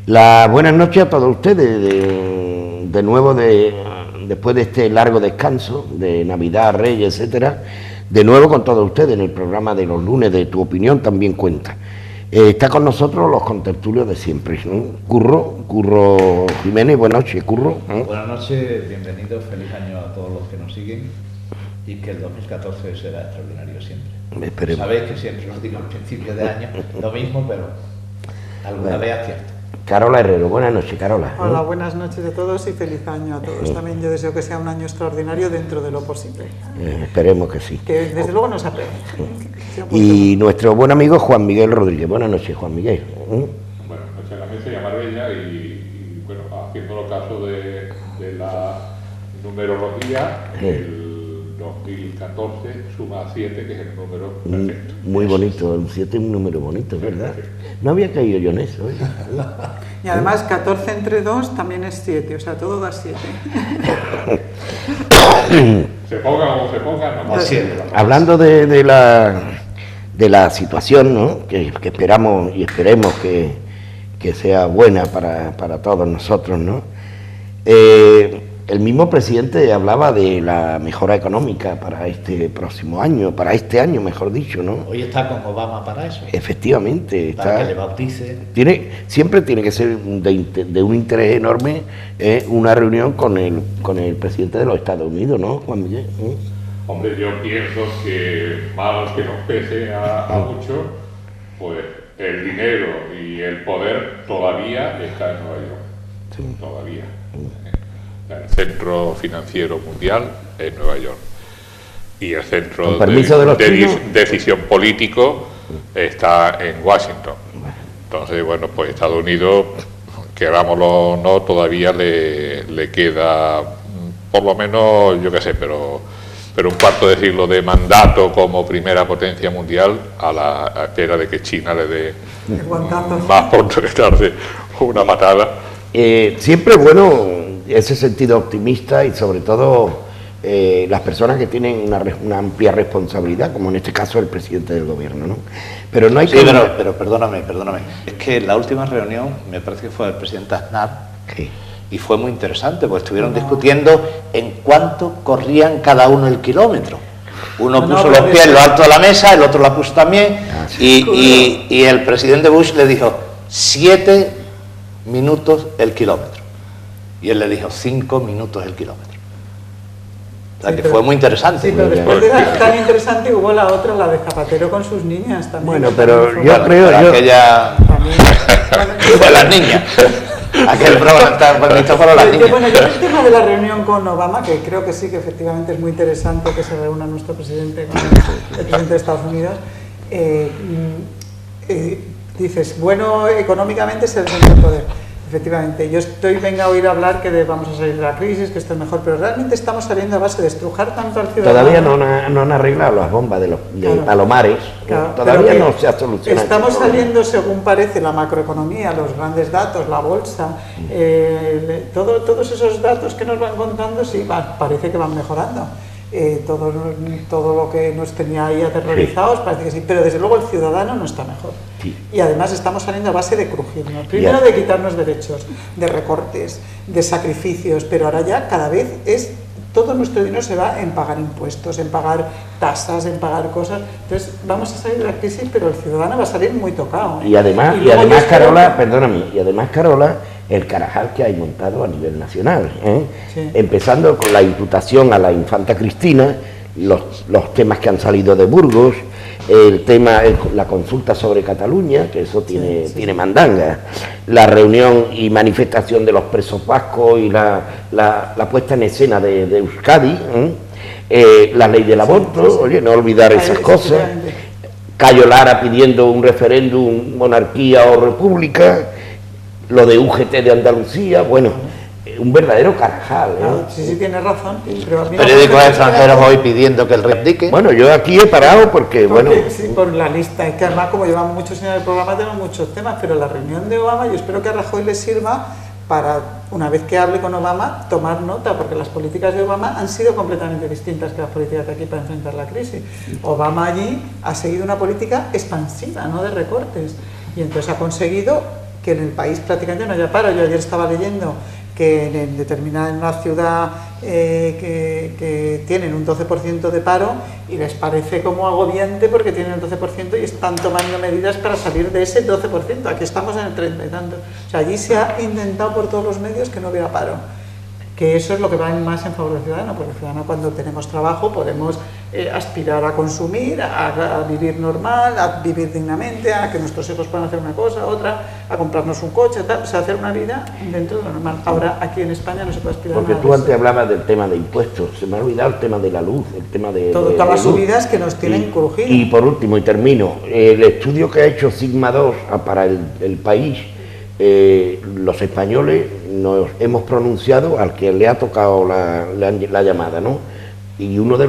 Buenas noches a todos ustedes, de nuevo, después de este largo descanso de Navidad, Reyes, etcétera, de nuevo con todos ustedes en el programa de los lunes de Tu Opinión También Cuenta. Está con nosotros los contertulios de siempre, ¿no? Curro Jiménez, buenas noches, Curro. Buenas noches, bienvenidos, feliz año a todos los que nos siguen y que el 2014 será extraordinario siempre. Esperemos. Sabéis que siempre os digo al principio de año lo mismo, pero alguna vez acierto. Carola Herrero, buenas noches, Carola. Hola, buenas noches a todos y feliz año a todos. También yo deseo que sea un año extraordinario dentro de lo posible. Esperemos que sí. Que desde luego nos aprende. Y nuestro buen amigo Juan Miguel Rodríguez. Buenas noches, Juan Miguel. Buenas noches a la mesa y a Marbella y bueno, haciendo caso de la numerología, el 2014 suma 7, que es el número perfecto. Muy bonito, el 7 es un número bonito, ¿verdad? No había caído yo en eso. Y además 14 entre 2 también es 7, o sea, todo da 7. Se ponga o se ponga, no más 7. Hablando de la situación, ¿no? que esperamos y esperemos que sea buena para todos nosotros, ¿no? El mismo presidente hablaba de la mejora económica para este próximo año, para este año, mejor dicho, ¿no? Hoy está con Obama para eso. Efectivamente. Para que le bautice. Siempre tiene que ser de un interés enorme una reunión con el presidente de los Estados Unidos, ¿no, Juan Miguel? Hombre, yo pienso que, mal que nos pese a muchos, pues el dinero y el poder todavía está en Nueva York. Sí. Todavía. El centro financiero mundial es Nueva York y el centro de decisión político está en Washington. Entonces, bueno, pues Estados Unidos, querámoslo o no, todavía le queda, por lo menos, yo qué sé, pero un cuarto de siglo de mandato como primera potencia mundial a la espera de que China le dé más pronto que tarde una patada. Siempre bueno ese sentido optimista y sobre todo las personas que tienen una amplia responsabilidad, como en este caso el presidente del gobierno, ¿no? Pero no hay que... Pero perdóname, es que la última reunión me parece que fue el presidente Aznar, sí. Y fue muy interesante, porque estuvieron discutiendo en cuánto corrían cada uno el kilómetro. Uno puso los pies en lo alto de la mesa, el otro la puso también, sí. y el presidente Bush le dijo 7 minutos el kilómetro. Y él le dijo 5 minutos el kilómetro. O sea, sí, que fue muy interesante. Sí, pero después era tan interesante hubo la otra, la de Zapatero con sus niñas también. Bueno, pero yo creo... aquella... Fue las niñas. Aquel programa tan bonito fueron las niñas. Bueno, yo el tema de la reunión con Obama, que creo que sí, que efectivamente es muy interesante que se reúna nuestro presidente con el presidente de Estados Unidos, dices, bueno, económicamente se les el poder. Efectivamente, yo venga a oír hablar que vamos a salir de la crisis, que esto es mejor, pero realmente estamos saliendo a base de estrujar tanto al ciudadano. Todavía no han arreglado las bombas de Palomares, claro, todavía no se ha solucionado. Estamos saliendo, según parece, la macroeconomía, los grandes datos, la bolsa, todos esos datos que nos van contando, sí, parece que van mejorando. Todo lo que nos tenía ahí aterrorizados, sí. Parece que sí, pero desde luego el ciudadano no está mejor. Sí. Y además estamos saliendo a base de crujirnos. Primero de quitarnos derechos, de recortes, de sacrificios, pero ahora ya cada vez todo nuestro dinero se va en pagar impuestos, en pagar tasas, en pagar cosas. Entonces vamos a salir de la crisis, pero el ciudadano va a salir muy tocado. Y además Carola, perdóname, Carola, el carajal que hay montado a nivel nacional, sí. Empezando con la imputación a la infanta Cristina, los temas que han salido de Burgos, la consulta sobre Cataluña, que eso tiene mandanga, la reunión y manifestación de los presos vascos y la puesta en escena de Euskadi, la ley del aborto, oye, no olvidar esas cosas, Cayo Lara pidiendo un referéndum, monarquía o república, lo de UGT de Andalucía, bueno, un verdadero carajal. Sí, tiene razón. Periódicos extranjeros hoy pidiendo que el rey abdique. Bueno, yo aquí he parado porque bueno... Sí, por la lista. Es que además, como llevamos muchos años en el programa, tenemos muchos temas, pero la reunión de Obama, yo espero que a Rajoy le sirva para, una vez que hable con Obama, tomar nota, porque las políticas de Obama han sido completamente distintas que las políticas de aquí para enfrentar la crisis. Obama allí ha seguido una política expansiva, no de recortes, y entonces ha conseguido que en el país prácticamente no haya paro. Yo ayer estaba leyendo que en una ciudad que tienen un 12% de paro y les parece como agobiante porque tienen el 12% y están tomando medidas para salir de ese 12%. Aquí estamos en el 30 y tanto. O sea, allí se ha intentado por todos los medios que no hubiera paro. Que eso es lo que va más en favor del ciudadano, porque el ciudadano, cuando tenemos trabajo, podemos aspirar a consumir, a vivir normal, a vivir dignamente, a que nuestros hijos puedan hacer una cosa, otra, a comprarnos un coche, tal, o sea, hacer una vida dentro de lo normal. Ahora, aquí en España no se puede aspirar a nada. Porque tú antes hablabas del tema de impuestos, se me ha olvidado el tema de la luz, el tema de... Todas las subidas que nos tienen crujido. Y por último, y termino, el estudio que ha hecho Sigma 2 para el país, los españoles nos hemos pronunciado al que le ha tocado la llamada, ¿no? Y uno de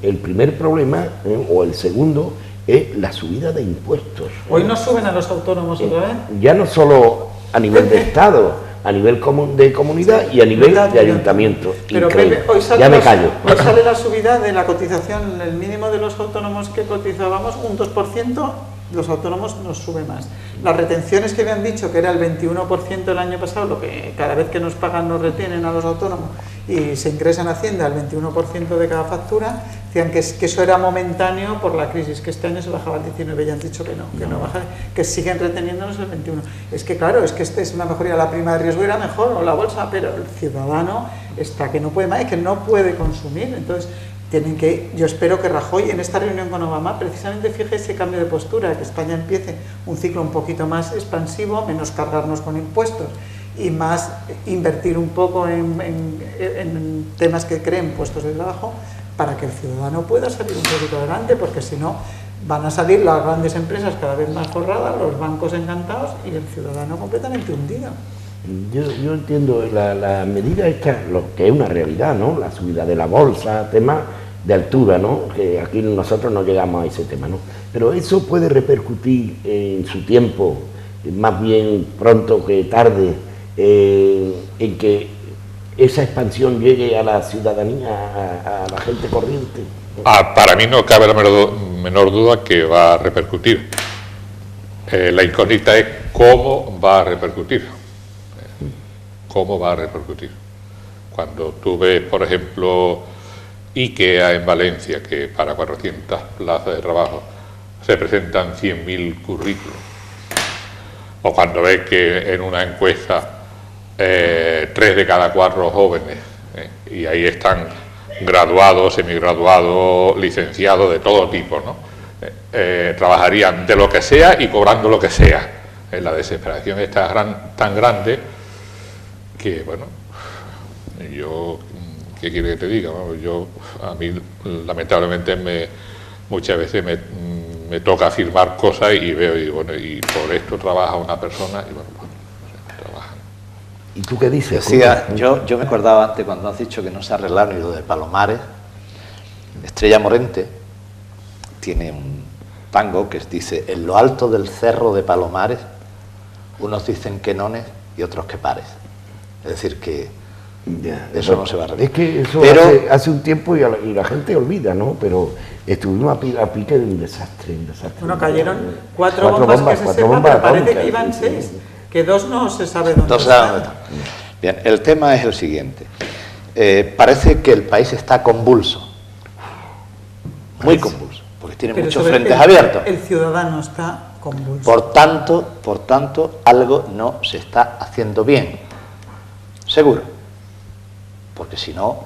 el primer problema, o el segundo, es la subida de impuestos. Hoy nos suben a los autónomos otra vez. Ya no solo a nivel de Estado, a nivel de comunidad y a nivel de ayuntamiento. Pero Pepe, hoy sale ya me callo. Hoy sale la subida de la cotización, el mínimo de los autónomos que cotizábamos, un 2%, los autónomos nos sube más. Las retenciones que habían dicho que era el 21% el año pasado, lo que cada vez que nos pagan nos retienen a los autónomos y se ingresa en Hacienda el 21% de cada factura, decían que eso era momentáneo por la crisis, que este año se bajaba al 19%, ya han dicho que no baja, que siguen reteniéndonos el 21%. Es que claro, es que esta es una mejoría, la prima de riesgo era mejor, o la bolsa, pero el ciudadano está que no puede más, es que no puede consumir, entonces... yo espero que Rajoy en esta reunión con Obama precisamente fije ese cambio de postura, que España empiece un ciclo un poquito más expansivo, menos cargarnos con impuestos y más invertir un poco en temas que creen puestos de trabajo para que el ciudadano pueda salir un poquito adelante, porque si no van a salir las grandes empresas cada vez más forradas, los bancos encantados y el ciudadano completamente hundido. Yo entiendo la medida esta, lo que es una realidad, ¿no? La subida de la bolsa, tema de altura, ¿no? Que aquí nosotros no llegamos a ese tema, ¿no? Pero eso puede repercutir en su tiempo, más bien pronto que tarde, en que esa expansión llegue a la ciudadanía, a la gente corriente. Para mí no cabe la menor duda que va a repercutir. La incógnita es cómo va a repercutir. ¿Cómo va a repercutir? Cuando tú ves, por ejemplo, IKEA en Valencia, que para 400 plazas de trabajo se presentan 100.000 currículos, o cuando ves que en una encuesta 3 de cada 4 jóvenes, y ahí están graduados, semigraduados, licenciados de todo tipo, ¿no? Trabajarían de lo que sea y cobrando lo que sea. La desesperación es tan grande que, bueno, yo, ¿qué quiere que te diga? Bueno, a mí, lamentablemente, muchas veces me toca firmar cosas y veo, y bueno, y por esto trabaja una persona, y bueno, trabajan. ¿Y tú qué dices? Decía, yo me acordaba antes cuando has dicho que no se arreglaron y lo de Palomares. Estrella Morente tiene un tango que dice: en lo alto del cerro de Palomares, unos dicen que nones y otros que pares. Es decir, que eso no se va a arreglar. Es que eso hace un tiempo y la gente olvida, ¿no? Pero estuvimos a pique de un desastre. Bueno, cayeron 4 bombas que se sepan, pero parece que iban 6, que 2 no se sabe dónde están. Bien, el tema es el siguiente. Parece que el país está convulso, muy convulso, porque tiene muchos frentes abiertos. El ciudadano está convulso. Por tanto, algo no se está haciendo bien. Seguro, porque si no,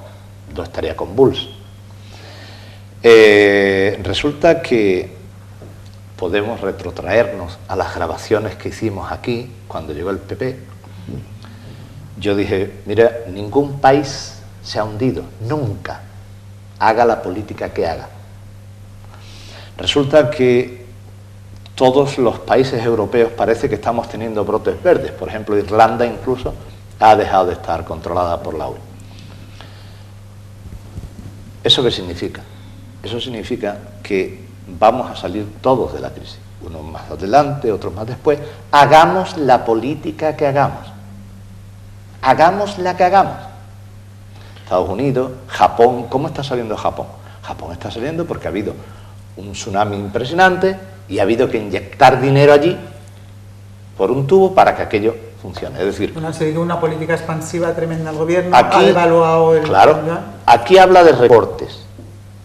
no estaría convulso. Resulta que podemos retrotraernos a las grabaciones que hicimos aquí cuando llegó el PP. Yo dije, mira, ningún país se ha hundido, nunca, haga la política que haga. Resulta que todos los países europeos parece que estamos teniendo brotes verdes. Por ejemplo, Irlanda incluso ha dejado de estar controlada por la UE. ¿Eso qué significa? Eso significa que vamos a salir todos de la crisis, unos más adelante, otros más después. Hagamos la política que hagamos. Hagamos la que hagamos. Estados Unidos, Japón, ¿cómo está saliendo Japón? Japón está saliendo porque ha habido un tsunami impresionante y ha habido que inyectar dinero allí por un tubo para que aquello funcione. Es decir, bueno, ha seguido una política expansiva tremenda el gobierno, aquí, ha devaluado el... Claro, aquí habla de recortes,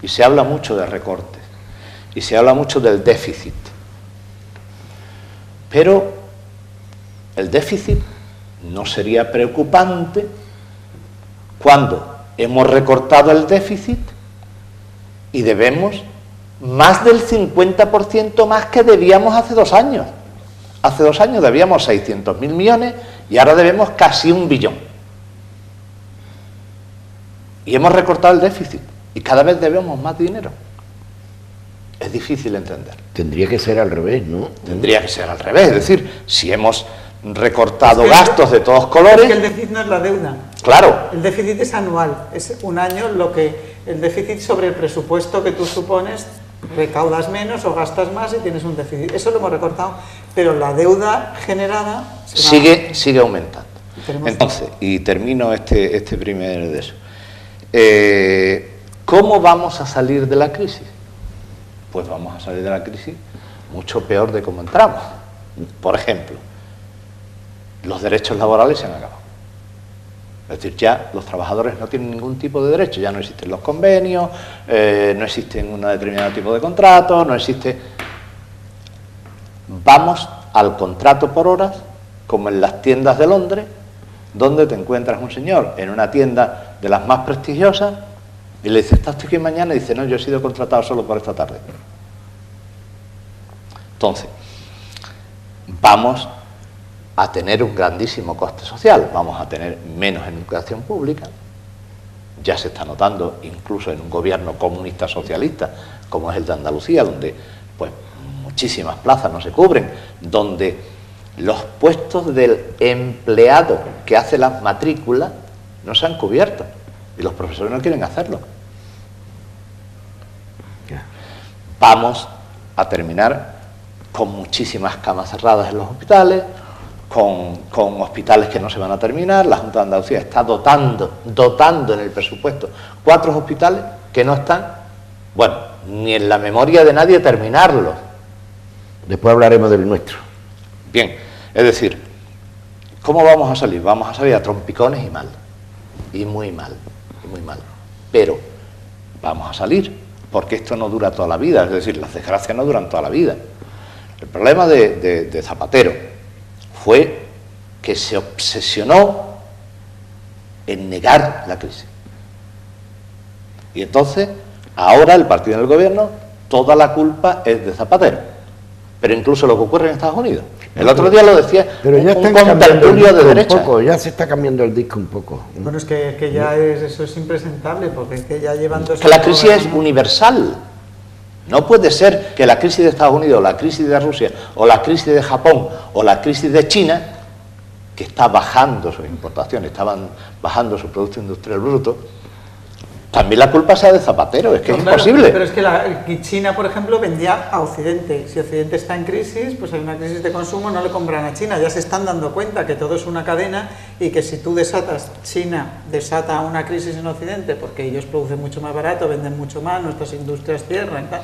y se habla mucho de recortes, y se habla mucho del déficit. Pero el déficit no sería preocupante cuando hemos recortado el déficit y debemos más del 50% más que debíamos hace 2 años. Hace 2 años debíamos 600.000 millones y ahora debemos casi 1 billón. Y hemos recortado el déficit y cada vez debemos más dinero. Es difícil entender. Tendría que ser al revés, ¿no? Tendría que ser al revés. Es decir, si hemos recortado gastos de todos colores... Es que el déficit no es la deuda. Claro. El déficit es anual. Es un año lo que... El déficit sobre el presupuesto que tú supones, recaudas menos o gastas más y tienes un déficit. Eso lo hemos recortado. Pero la deuda generada... Sigue aumentando. Entonces, y termino este primer de eso. ¿Cómo vamos a salir de la crisis? Pues vamos a salir de la crisis mucho peor de cómo entramos. Por ejemplo, los derechos laborales se han acabado. Es decir, ya los trabajadores no tienen ningún tipo de derecho, ya no existen los convenios, no existen un determinado tipo de contrato, no existe... Vamos al contrato por horas, como en las tiendas de Londres, donde te encuentras un señor en una tienda de las más prestigiosas y le dices, ¿estás tú aquí mañana? Y dice, no, yo he sido contratado solo por esta tarde. Entonces, vamos a tener un grandísimo coste social, vamos a tener menos educación pública, ya se está notando incluso en un gobierno comunista socialista, como es el de Andalucía, donde pues muchísimas plazas no se cubren, donde los puestos del empleado que hace las matrículas no se han cubierto y los profesores no quieren hacerlo. Vamos a terminar con muchísimas camas cerradas en los hospitales, con hospitales que no se van a terminar. La Junta de Andalucía está dotando en el presupuesto 4 hospitales que no están, bueno, ni en la memoria de nadie terminarlos. Después hablaremos del nuestro. Bien, es decir, ¿cómo vamos a salir? Vamos a salir a trompicones y mal, y muy mal, y muy mal. Pero vamos a salir, porque esto no dura toda la vida, es decir, las desgracias no duran toda la vida. El problema de Zapatero fue que se obsesionó en negar la crisis. Y entonces, ahora el partido del gobierno, toda la culpa es de Zapatero. Pero incluso lo que ocurre en Estados Unidos. El otro día lo decía, pero ya un contertulio de derecha. Poco, ya se está cambiando el disco un poco. Bueno, es que ya eso es impresentable, porque es que ya llevan 2 años... Que la crisis es universal. No puede ser que la crisis de Estados Unidos, o la crisis de Rusia, o la crisis de Japón, o la crisis de China, que está bajando sus importaciones, estaban bajando su Producto Industrial Bruto, también la culpa sea de Zapatero, es que no, es imposible. Pero es que China, por ejemplo, vendía a Occidente. Si Occidente está en crisis, pues hay una crisis de consumo, no le compran a China. Ya se están dando cuenta que todo es una cadena y que si tú China desata una crisis en Occidente, porque ellos producen mucho más barato, venden mucho más, nuestras industrias cierran, tal,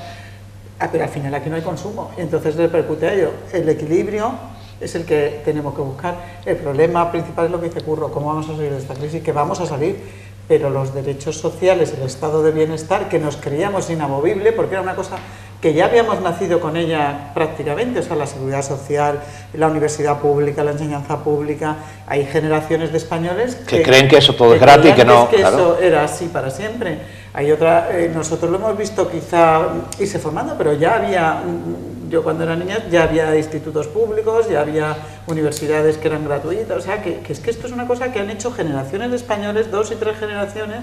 pero al final aquí no hay consumo y entonces repercute a ello. El equilibrio es el que tenemos que buscar. El problema principal es lo que dice Curro, ¿cómo vamos a salir de esta crisis? Que vamos a salir. Pero los derechos sociales, el estado de bienestar, que nos creíamos inamovible, porque era una cosa que ya habíamos nacido con ella prácticamente, o sea, la seguridad social, la universidad pública, la enseñanza pública, hay generaciones de españoles que creen que eso todo es gratis y que no... que claro, eso era así para siempre. Hay otra, nosotros lo hemos visto quizá, irse formando, pero ya había... Yo cuando era niña ya había institutos públicos, ya había universidades que eran gratuitas, o sea, que es que esto es una cosa que han hecho generaciones de españoles, 2 y 3 generaciones,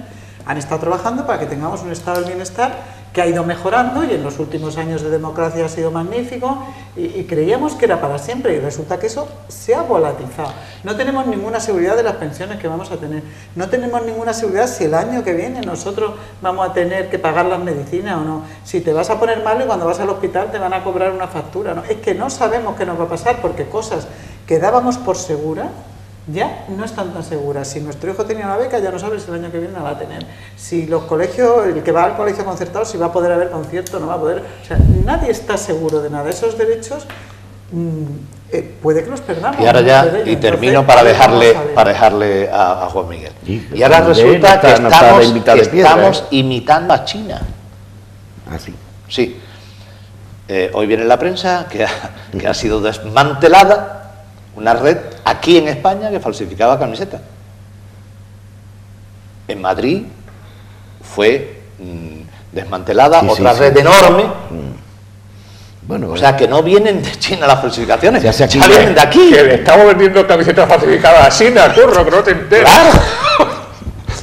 han estado trabajando para que tengamos un estado del bienestar que ha ido mejorando y en los últimos años de democracia ha sido magnífico y creíamos que era para siempre y resulta que eso se ha volatilizado. No tenemos ninguna seguridad de las pensiones que vamos a tener, no tenemos ninguna seguridad si el año que viene nosotros vamos a tener que pagar las medicinas o no, si te vas a poner mal y cuando vas al hospital te van a cobrar una factura, ¿no? Es que no sabemos qué nos va a pasar porque cosas que dábamos por seguras ya no están tan seguras. Si nuestro hijo tenía una beca, ya no sabes si el año que viene la va a tener. Si los colegios, el que va al colegio concertado, si va a poder haber concierto, no va a poder. O sea, nadie está seguro de nada. Esos derechos puede que los perdamos. Y ahora ya, ¿no? y termino para dejarle a Juan Miguel. Sí, y ahora resulta que estamos imitando a China. ¿Ah, sí? Sí. Hoy viene en la prensa que ha sido desmantelada una red aquí en España que falsificaba camisetas. En Madrid fue desmantelada otra red enorme. Bueno, o sea, que no vienen de China las falsificaciones, ya vienen de aquí. Que le estamos vendiendo camisetas falsificadas a China, curro, que no te enteras. Claro.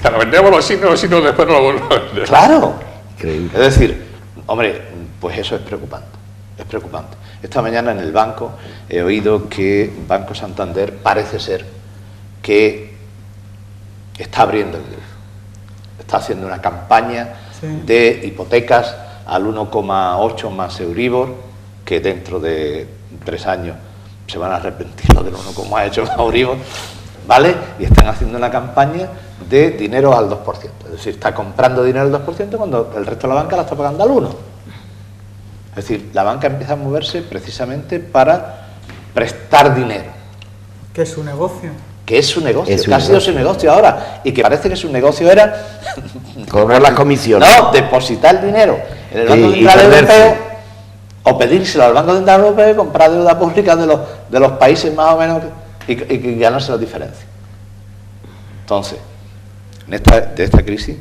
Te lo vendemos los chinos después no lo volvemos a vender. Claro. Increíble. Es decir, hombre, pues eso es preocupante. Es preocupante. Esta mañana en el banco he oído que Banco Santander parece ser que está abriendo el grifo. Está haciendo una campaña de hipotecas al 1,8 más Euribor, que dentro de 3 años se van a arrepentir lo del 1,8 más Euribor, ¿vale? Y están haciendo una campaña de dinero al 2%. Es decir, está comprando dinero al 2% cuando el resto de la banca la está pagando al 1%. Es decir, la banca empieza a moverse precisamente para prestar dinero. Que es su negocio. Que es su negocio, que ha sido su negocio ahora. Y que parece que su negocio era... cobrar las comisiones. No, depositar el dinero en el Banco Central Europeo o pedírselo al Banco Central Europeo y comprar deuda pública de los países más o menos y ganarse la diferencia. Entonces, de esta crisis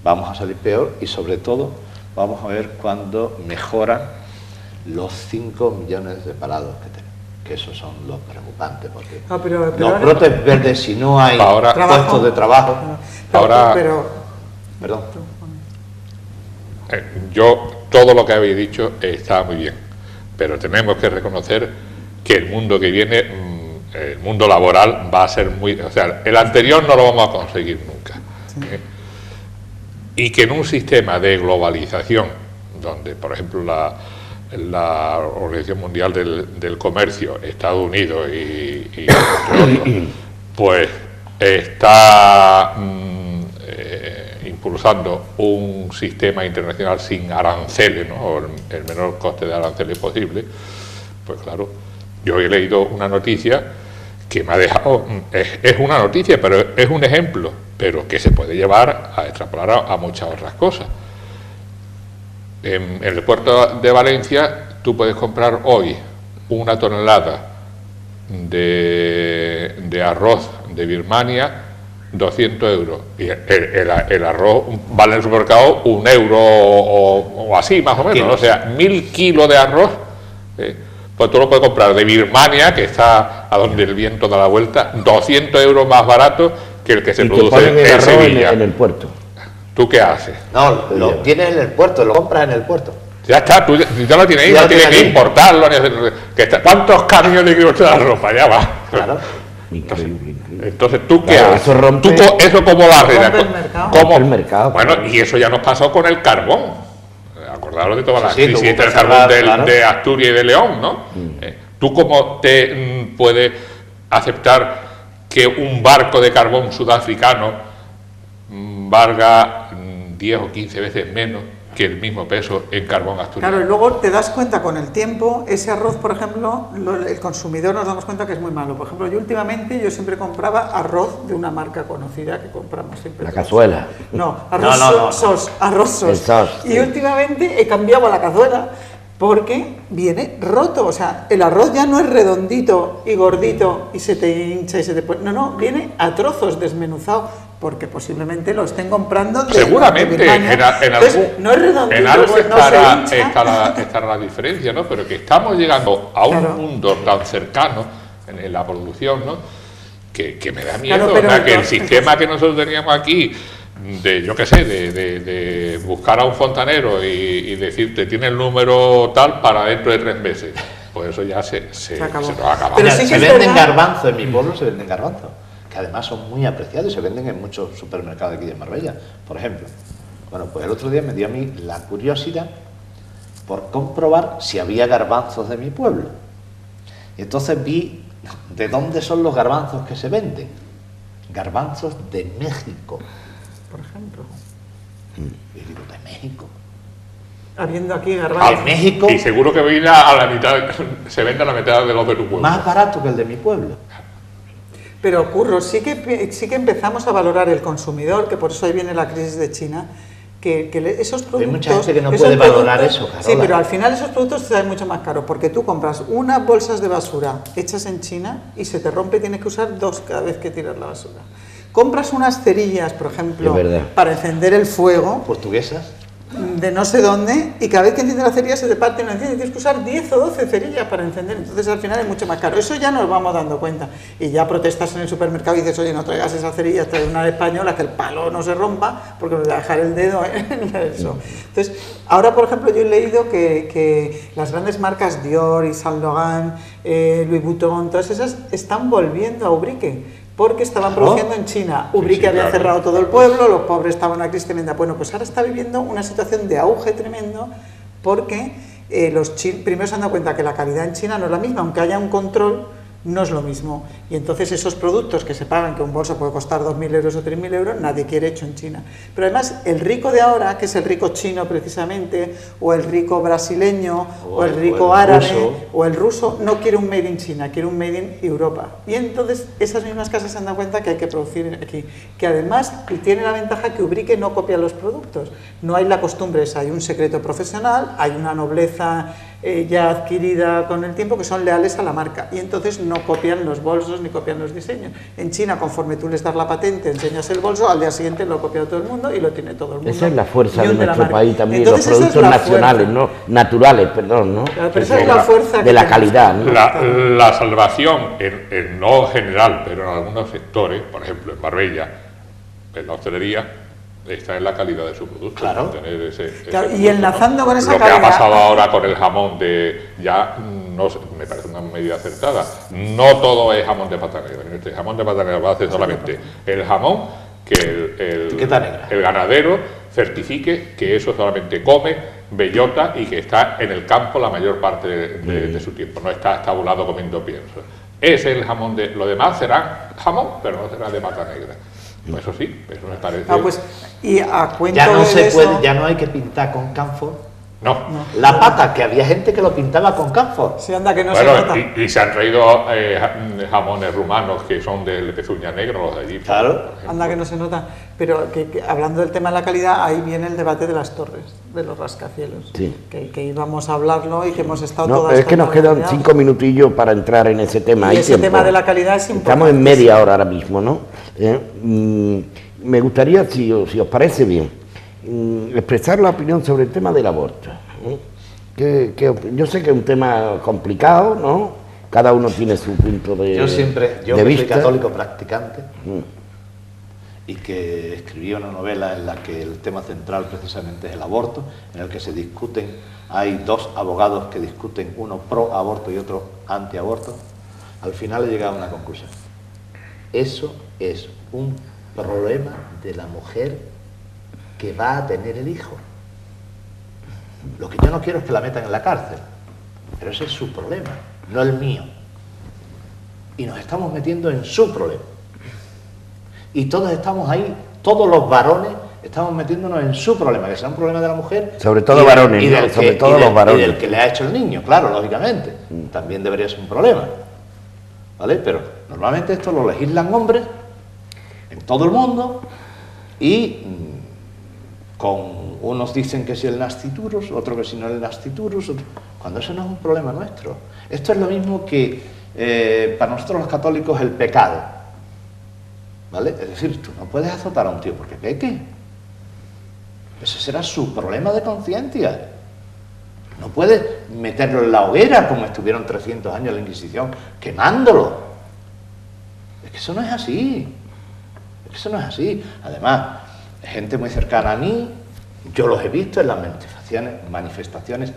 vamos a salir peor y sobre todo vamos a ver cuándo mejoran los 5 millones de parados que tenemos. Que esos son los preocupantes, porque los brotes verdes, si no hay puestos de trabajo. Perdón. Yo, todo lo que habéis dicho está muy bien, pero tenemos que reconocer que el mundo que viene, el mundo laboral, va a ser muy... O sea, el anterior no lo vamos a conseguir nunca. Sí. Y que en un sistema de globalización, donde, por ejemplo, la Organización Mundial del Comercio, Estados Unidos y otros, pues está impulsando un sistema internacional sin aranceles, ¿no? O el menor coste de aranceles posible. Pues claro, yo he leído una noticia que me ha dejado, es una noticia, pero es un ejemplo, pero que se puede llevar a extrapolar a muchas otras cosas. En el puerto de Valencia tú puedes comprar hoy una tonelada de arroz de Birmania 200 euros y el arroz vale en el supermercado 1 euro o así más o menos, ¿no? O sea, 1000 kilos de arroz pues tú lo puedes comprar de Birmania, que está a donde el viento da la vuelta, 200 euros más barato que el que se produce en Sevilla. En el puerto. ¿Tú qué haces? No, lo tienes en el puerto, lo compras en el puerto. Ya está, tú ya lo tienes ahí, no tienes que importarlo. ¿Cuántos camiones de la ropa? Ya va. Claro. Entonces, ¿tú qué haces? Eso como la red. ¿Cómo el mercado? Bueno, y eso ya nos pasó con el carbón. Acordaros de todas las crisis del carbón de Asturias y de León, ¿no? ¿Tú cómo te puedes aceptar que un barco de carbón sudafricano valga 10 o 15 veces menos que el mismo peso en carbón asturiano? Claro, y luego te das cuenta con el tiempo, ese arroz, por ejemplo, el consumidor nos damos cuenta que es muy malo. Por ejemplo, yo siempre compraba arroz de una marca conocida que compramos siempre. La cazuela. No, arroz sos. Y últimamente he cambiado a la cazuela porque viene roto. O sea, el arroz ya no es redondito y gordito y se te hincha y se te pone... No, viene a trozos desmenuzado. Porque posiblemente lo estén comprando de seguramente en algún, no es redondito, en algo estará la diferencia, ¿no? Pero que estamos llegando a un mundo tan cercano en la producción, ¿no? Que me da miedo, o sea, que el sistema que nosotros teníamos aquí de, yo qué sé, de buscar a un fontanero y decirte tiene el número tal para dentro de 3 meses, pues eso ya se nos ha acabado. Pero sí que se venden garbanzos, en mi pueblo se venden garbanzos, que además son muy apreciados y se venden en muchos supermercados aquí de Marbella, por ejemplo. Bueno, pues el otro día me dio a mí la curiosidad por comprobar si había garbanzos de mi pueblo. Y entonces vi de dónde son los garbanzos que se venden. Garbanzos de México, por ejemplo. Y digo, ¿de México? habiendo aquí garbanzos. En México. Y seguro que viene a la mitad, se vende a la mitad de los de tu pueblo. Más barato que el de mi pueblo. Pero, Curro, sí que empezamos a valorar el consumidor, que por eso ahí viene la crisis de China, que esos productos... Hay mucha gente que no puede valorar eso, Carola. Sí, pero al final esos productos te salen mucho más caros, porque tú compras unas bolsas de basura hechas en China y se te rompe y tienes que usar 2 cada vez que tiras la basura. Compras unas cerillas, por ejemplo, para encender el fuego... ¿Portuguesas? De no sé dónde, y cada vez que enciendes la cerilla se te parte una enciende y tienes que usar 10 o 12 cerillas para encender, entonces al final es mucho más caro. Eso ya nos vamos dando cuenta, y ya protestas en el supermercado y dices, oye, no traigas esa cerilla, trae una española, que el palo no se rompa, porque me voy a dejar el dedo en eso. Entonces, ahora por ejemplo yo he leído que las grandes marcas Dior y Saint Laurent, Louis Vuitton, todas esas están volviendo a Ubrique, porque estaban produciendo en China. Ubrique había cerrado todo el pueblo, los pobres estaban en una crisis tremenda. Bueno, pues ahora está viviendo una situación de auge tremendo porque los chinos primero se han dado cuenta que la calidad en China no es la misma, aunque haya un control, no es lo mismo. Y entonces esos productos que se pagan, que un bolso puede costar 2.000 euros o 3.000 euros, nadie quiere hecho en China. Pero además el rico de ahora, que es el rico chino precisamente, o el rico brasileño, o el rico árabe, o el ruso, no quiere un made in China, quiere un made in Europa. Y entonces esas mismas casas se han dado cuenta que hay que producir aquí. Que además tiene la ventaja que Ubrique no copia los productos. No hay la costumbre, hay un secreto profesional, hay una nobleza ya adquirida con el tiempo, que son leales a la marca, y entonces no copian los bolsos ni copian los diseños. En China, conforme tú les das la patente, enseñas el bolso, al día siguiente lo ha copiado todo el mundo y lo tiene todo el mundo. Esa es la fuerza de nuestro país también, entonces, los productos nacionales, ¿no? Naturales, perdón, ¿no? Claro, pero esa es la fuerza de la calidad, ¿no? La salvación, no general, pero en algunos sectores, por ejemplo en Marbella, en la hostelería, está en la calidad de su producto. Claro. Tener ese y enlazando con esa calidad. calidad. Lo que ha pasado ahora con el jamón ya no sé, me parece una medida acertada. No todo es jamón de pata negra. Este jamón de pata negra va a hacer solamente el jamón que el ganadero certifique que eso solamente come bellota y que está en el campo la mayor parte de su tiempo. No está estabulado comiendo pienso. Ese es el jamón de... Lo demás será jamón, pero no será de pata negra. No, eso sí, eso me parece... pues, y a cuento ya no de se eso... puede, ya no hay que pintar con camphor. No. La pata, que había gente que lo pintaba con camphor. Sí, anda, que no bueno, se nota. Y se han traído jamones rumanos que son del pezuña negro, los de allí. Claro. Anda, que no se nota. Pero que hablando del tema de la calidad, ahí viene el debate de las torres, de los rascacielos. Sí. Que íbamos a hablarlo y que hemos estado todas... No, es que nos quedan 5 minutillos para entrar en ese tema. Y ese tema de la calidad es importante. Estamos en media hora ahora mismo, ¿no? Me gustaría, si os parece bien, expresar la opinión sobre el tema del aborto. Yo sé que es un tema complicado, ¿no? Cada uno tiene su punto de vista. Yo que soy católico practicante y que escribí una novela en la que el tema central precisamente es el aborto, en el que se discuten, hay 2 abogados que discuten, uno pro aborto y otro anti aborto. Al final he llegado a una conclusión. Eso es un problema de la mujer que va a tener el hijo. Lo que yo no quiero es que la metan en la cárcel, pero ese es su problema, no el mío. Y nos estamos metiendo en su problema. Y todos estamos ahí, todos los varones estamos metiéndonos en su problema, que será un problema de la mujer. Sobre todo varones, ¿no? Sobre todo los varones. Y del que le ha hecho el niño, claro, lógicamente. También debería ser un problema. ¿Vale? Pero normalmente esto lo legislan hombres en todo el mundo y con unos dicen que si el nasciturus, otros que si no el nasciturus, cuando eso no es un problema nuestro. Esto es lo mismo que para nosotros los católicos el pecado, ¿vale? Es decir, tú no puedes azotar a un tío porque peque. Ese será su problema de conciencia. No puedes meterlo en la hoguera como estuvieron 300 años en la Inquisición, quemándolo. Es que eso no es así. Es que eso no es así. Además, gente muy cercana a mí, yo los he visto en las manifestaciones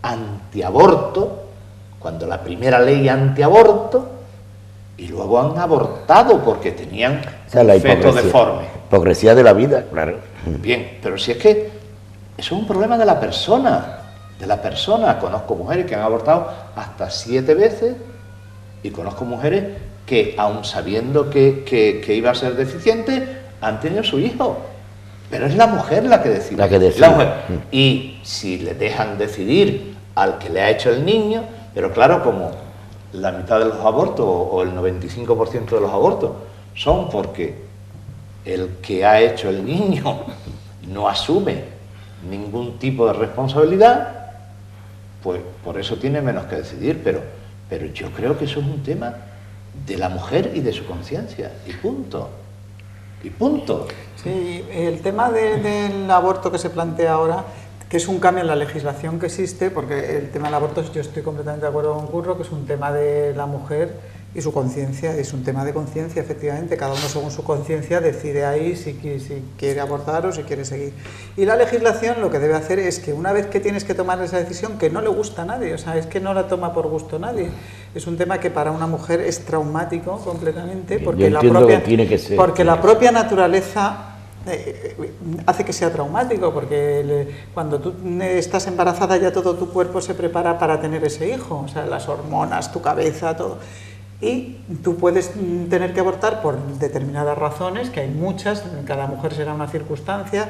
antiaborto, cuando la primera ley antiaborto, y luego han abortado porque tenían un feto deforme. Hipocresía de la vida, claro. Bien, pero si es que eso es un problema de la persona. De la persona. Conozco mujeres que han abortado hasta 7 veces y conozco mujeres que, aun sabiendo que iba a ser deficiente, han tenido su hijo. Pero es la mujer la que decide. La que decide. La mujer. Y si le dejan decidir al que le ha hecho el niño, pero claro, como la mitad de los abortos o el 95% de los abortos son porque el que ha hecho el niño no asume ningún tipo de responsabilidad, pues por eso tiene menos que decidir, pero yo creo que eso es un tema de la mujer y de su conciencia, y punto. Y punto. Sí, el tema del aborto que se plantea ahora, que es un cambio en la legislación que existe, porque el tema del aborto, yo estoy completamente de acuerdo con Curro, que es un tema de la mujer y su conciencia, es un tema de conciencia, efectivamente, cada uno según su conciencia decide ahí si quiere abortar o si quiere seguir. Y la legislación lo que debe hacer es que una vez que tienes que tomar esa decisión, que no le gusta a nadie, o sea, es que no la toma por gusto nadie, es un tema que para una mujer es traumático completamente, porque la propia naturaleza hace que sea traumático, porque cuando tú estás embarazada ya todo tu cuerpo se prepara para tener ese hijo, o sea, las hormonas, tu cabeza, todo. Y tú puedes tener que abortar por determinadas razones, que hay muchas, en cada mujer será una circunstancia,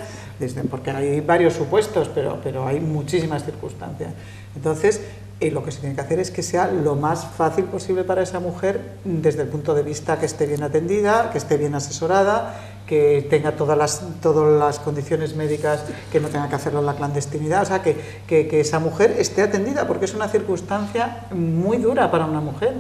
porque hay varios supuestos, pero hay muchísimas circunstancias. Entonces, lo que se tiene que hacer es que sea lo más fácil posible para esa mujer, desde el punto de vista que esté bien atendida, que esté bien asesorada, que tenga todas las condiciones médicas, que no tenga que hacerlo en la clandestinidad, o sea, que esa mujer esté atendida, porque es una circunstancia muy dura para una mujer.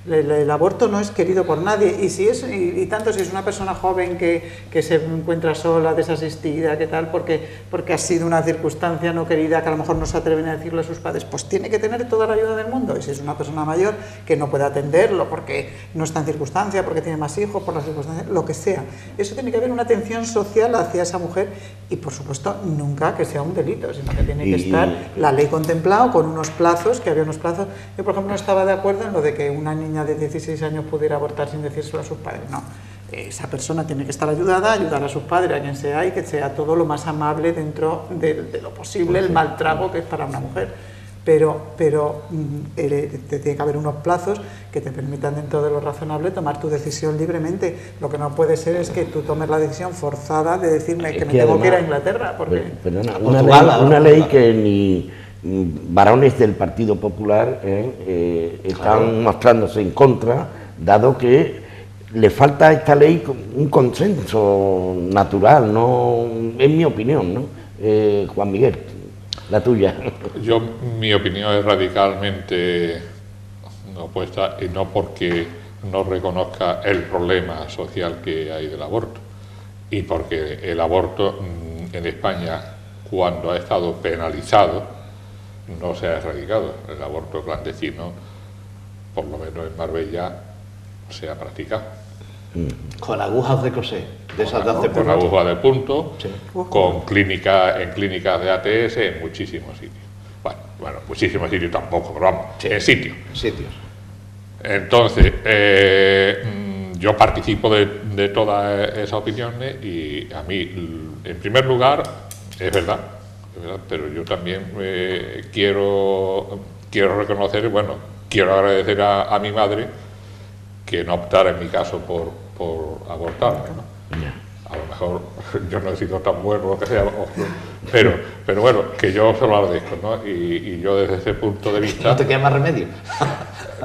El aborto no es querido por nadie, y tanto si es una persona joven que se encuentra sola, desasistida, ¿qué tal? Porque ha sido una circunstancia no querida, que a lo mejor no se atreven a decirlo a sus padres, pues tiene que tener toda la ayuda del mundo. Y si es una persona mayor que no puede atenderlo porque no está en circunstancia, porque tiene más hijos, por las circunstancias, lo que sea, eso tiene que haber una atención social hacia esa mujer, y por supuesto nunca que sea un delito, sino que tiene que estar la ley contemplado con unos plazos, que había unos plazos. Yo, por ejemplo, no estaba de acuerdo en lo de que una niña de 16 años pudiera abortar sin decírselo a sus padres. No, esa persona tiene que estar ayudar a sus padres, a quien sea, y que sea todo lo más amable dentro de lo posible, el maltrato que es para una mujer. Pero tiene que haber unos plazos que te permitan, dentro de lo razonable, tomar tu decisión libremente. Lo que no puede ser es que tú tomes la decisión forzada de decirme que me tengo que ir a Inglaterra. Porque... Perdona, una ley que ni varones del Partido Popular están mostrándose en contra, dado que le falta a esta ley un consenso natural, no, en mi opinión, ¿no? Juan Miguel, la tuya. Mi opinión es radicalmente opuesta, y no porque no reconozca el problema social que hay del aborto, y porque el aborto en España, cuando ha estado penalizado, no se ha erradicado. El aborto clandestino, por lo menos en Marbella, se ha practicado. Con agujas de coser, de esas de hace con agujas de punto, sí. En clínicas de ATS, en muchísimos sitios. Bueno, muchísimos sitios tampoco, pero vamos, sí. En sitios. Entonces, yo participo de todas esas opiniones, y a mí, en primer lugar, es verdad, pero yo también quiero reconocer, quiero agradecer a mi madre que no optara en mi caso por abortar, ¿no? A lo mejor yo no he sido tan bueno, lo que sea, pero bueno, que yo se lo agradezco, ¿no? Y yo desde ese punto de vista... ¿No te queda más remedio?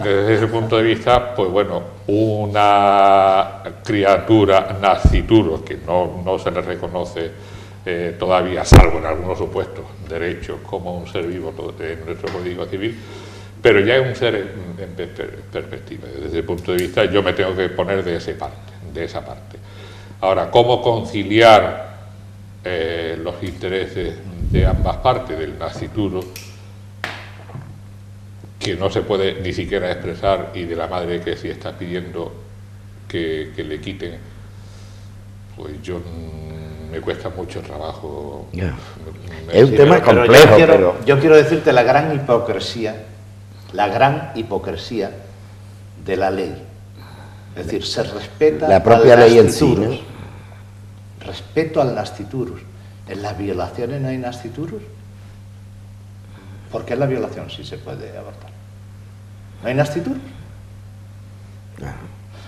Desde ese punto de vista, pues bueno, una criatura nascituro que no se le reconoce todavía, salvo en algunos supuestos, derechos como un ser vivo en nuestro Código Civil, pero ya es un ser en perspectiva. Desde ese punto de vista yo me tengo que poner de esa parte. Ahora, ¿cómo conciliar los intereses de ambas partes, del nascituro, que no se puede ni siquiera expresar, y de la madre que sí está pidiendo que le quiten? Pues me cuesta mucho trabajo. Es un tema complejo, yo quiero decirte la gran hipocresía de la ley. Es decir, se respeta la propia ley en sí, ¿no? Respeto al nasciturus. ¿En las violaciones no hay nasciturus? ¿Por qué en la violación sí se puede abortar? ¿No hay nasciturus?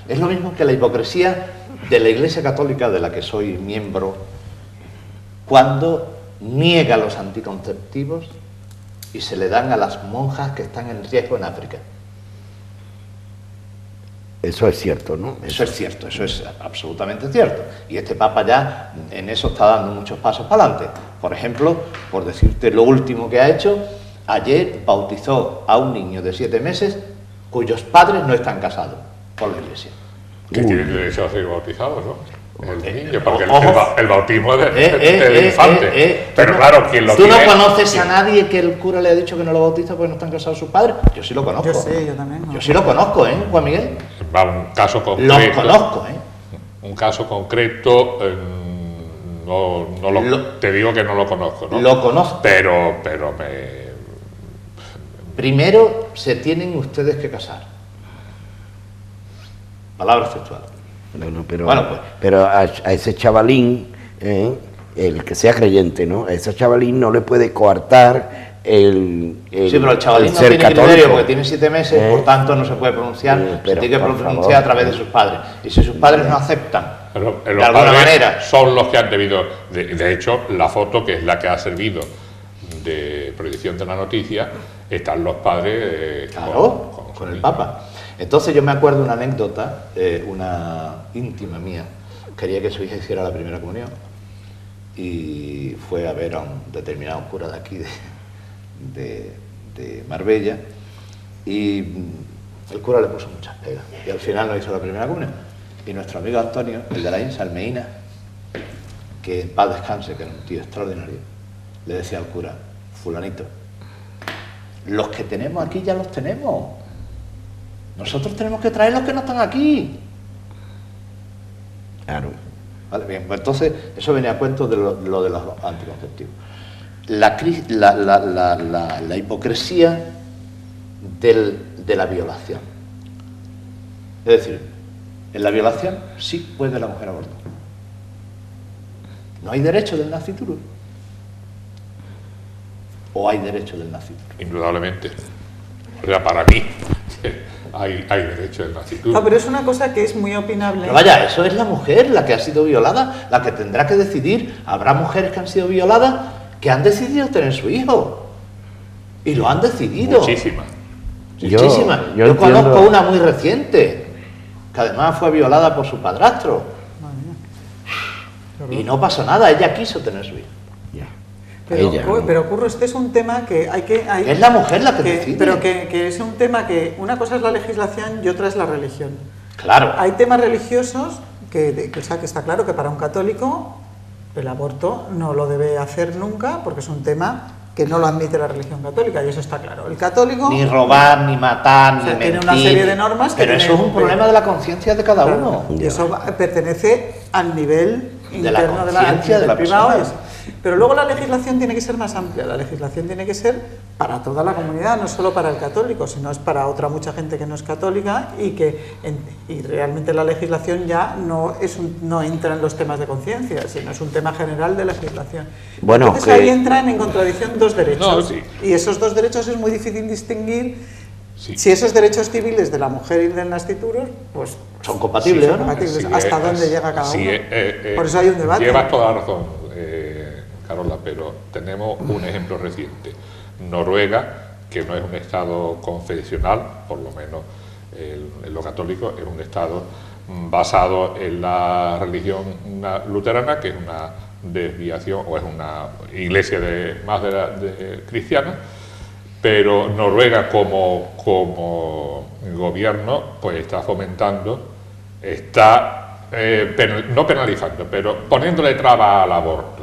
Es lo mismo que la hipocresía de la Iglesia Católica, de la que soy miembro cuando niega los anticonceptivos y se le dan a las monjas que están en riesgo en África. Eso es cierto, ¿no? Eso es cierto, eso es absolutamente cierto. Y este Papa ya en eso está dando muchos pasos para adelante. Por ejemplo, por decirte lo último que ha hecho, ayer bautizó a un niño de 7 meses cuyos padres no están casados por la Iglesia. Que tiene derecho a ser bautizado, ¿no? El niño, porque el bautismo es del infante. Pero claro, quien lo ¿Tú tiene... no conoces a nadie que el cura le ha dicho que no lo bautiza porque no están casados sus padres? Yo sí lo conozco. Yo sé, yo también. ¿No? Yo sí lo conozco, Juan Miguel? Va, un caso concreto... Los conozco, Un caso concreto... te digo que no lo conozco, ¿no? Lo conozco. Pero Primero se tienen ustedes que casar. Palabras textuales. No, pero, bueno, pues. Pero a ese chavalín, el que sea creyente, ¿no? A ese chavalín no le puede coartar el sí, pero el chavalín no ser tiene católico, criterio porque tiene 7 meses, por tanto no se puede pronunciar, se tiene que pronunciar a través de sus padres. Y si sus padres no aceptan, pero de alguna manera, son los que han debido. De hecho, la foto, que es la que ha servido de proyección de la noticia, están los padres claro, con el Papa. Entonces yo me acuerdo una anécdota, una íntima mía, quería que su hija hiciera la primera comunión y fue a ver a un determinado cura de aquí, de Marbella, y el cura le puso muchas pegas y al final no hizo la primera comunión. Y nuestro amigo Antonio, el de la INSA, Almeína, que en paz descanse, que era un tío extraordinario, le decía al cura: fulanito, los que tenemos aquí ya los tenemos. Nosotros tenemos que traer los que no están aquí. Claro. Vale, bien, pues entonces eso venía a cuento de lo de los anticonceptivos. La hipocresía de la violación. Es decir, en la violación sí puede la mujer abortar. ¿No hay derecho del nascituro? ¿O hay derecho del nascituro? Indudablemente. O sea, para mí hay derecho del nascituro. No, pero es una cosa que es muy opinable. Pero vaya, eso es la mujer la que ha sido violada, la que tendrá que decidir. Habrá mujeres que han sido violadas que han decidido tener su hijo. Y lo han decidido. Muchísimas. Muchísimas. Yo conozco una muy reciente, que además fue violada por su padrastro. Y no pasó nada, ella quiso tener su hijo. Pero Curro, este es un tema que hay que... es la mujer la que decide. Pero que es un tema que una cosa es la legislación y otra es la religión. Claro. Hay temas religiosos que está claro que para un católico el aborto no lo debe hacer nunca porque es un tema que no lo admite la religión católica y eso está claro. El católico... Ni robar, ni matar, ni mentir. Tiene una serie de normas que... Pero eso es un problema de la conciencia de cada uno. Y eso pertenece al nivel de la interno conciencia de la privado. persona. Pero luego la legislación tiene que ser más amplia. La legislación tiene que ser para toda la comunidad, no solo para el católico, sino es para otra mucha gente que no es católica y realmente la legislación ya no entra en los temas de conciencia, sino es un tema general de legislación. Bueno, entonces ahí entran en contradicción dos derechos. No, sí. Y esos dos derechos es muy difícil distinguir. Sí. Si esos derechos civiles de la mujer y del nascituro, pues son compatibles, sí, son compatibles. Sí, ¿hasta dónde llega cada uno? Por eso hay un debate. Llevas toda la razón, Carola, pero tenemos un ejemplo reciente. Noruega, que no es un estado confesional, por lo menos en lo católico, es un estado basado en la religión luterana, que es una desviación, o es una iglesia más de cristiana, pero Noruega como gobierno pues está fomentando, no penalizando, pero poniéndole traba al aborto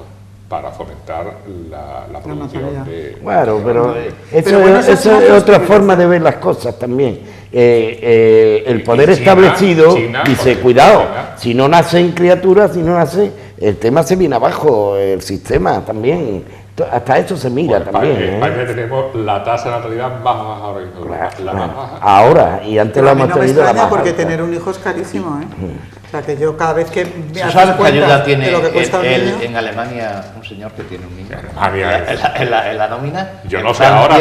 para fomentar la producción de... Claro, pero bueno, eso es otra forma de ver las cosas también. El poder establecido dice, cuidado, si no nacen criaturas, el tema se viene abajo, el sistema también. Hasta eso se mira también. En España tenemos la tasa de natalidad más baja ahora mismo. La más baja. Ahora, y antes lo hemos tenido la más alta. Porque tener un hijo es carísimo, ¿eh? O sea, que yo cada vez que me ¿sabes qué ayuda tiene de lo que cuesta un niño? en Alemania un señor que tiene un niño? En la nómina. Yo no sé ahora,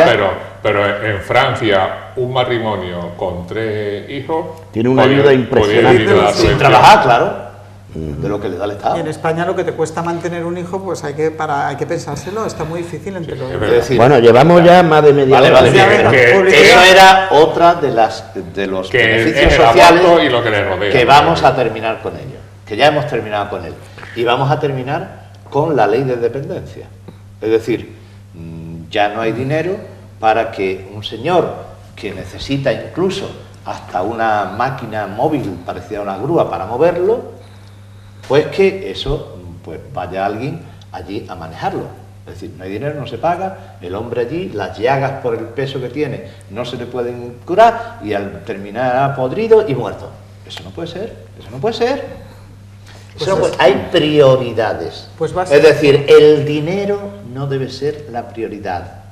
pero en Francia un matrimonio con 3 hijos tiene una ayuda impresionante. Sin trabajar, claro. de lo que le da el Estado. Y en España lo que te cuesta mantener un hijo, pues hay que pensárselo, está muy difícil entre los dos. Es decir, bueno, llevamos ya más de media hora. Vale, eso era otra de los beneficios sociales y lo que le rodea, que vamos a terminar con ello, que ya hemos terminado con él. Y vamos a terminar con la ley de dependencia. Es decir, ya no hay dinero para que un señor que necesita incluso hasta una máquina móvil parecida a una grúa para moverlo, pues que eso, pues vaya alguien allí a manejarlo. Es decir, no hay dinero, no se paga, el hombre allí, las llagas por el peso que tiene no se le pueden curar y al terminar podrido y muerto. Eso no puede ser, eso no puede ser. Eso no puede. Hay prioridades. Pues es decir, el dinero no debe ser la prioridad.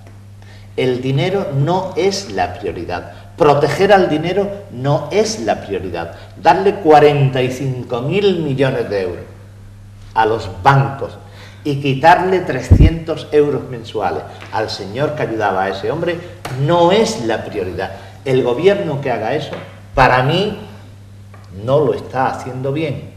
El dinero no es la prioridad. Proteger al dinero no es la prioridad. Darle 45.000 millones de euros a los bancos y quitarle 300 euros mensuales al señor que ayudaba a ese hombre no es la prioridad. El gobierno que haga eso, para mí, no lo está haciendo bien.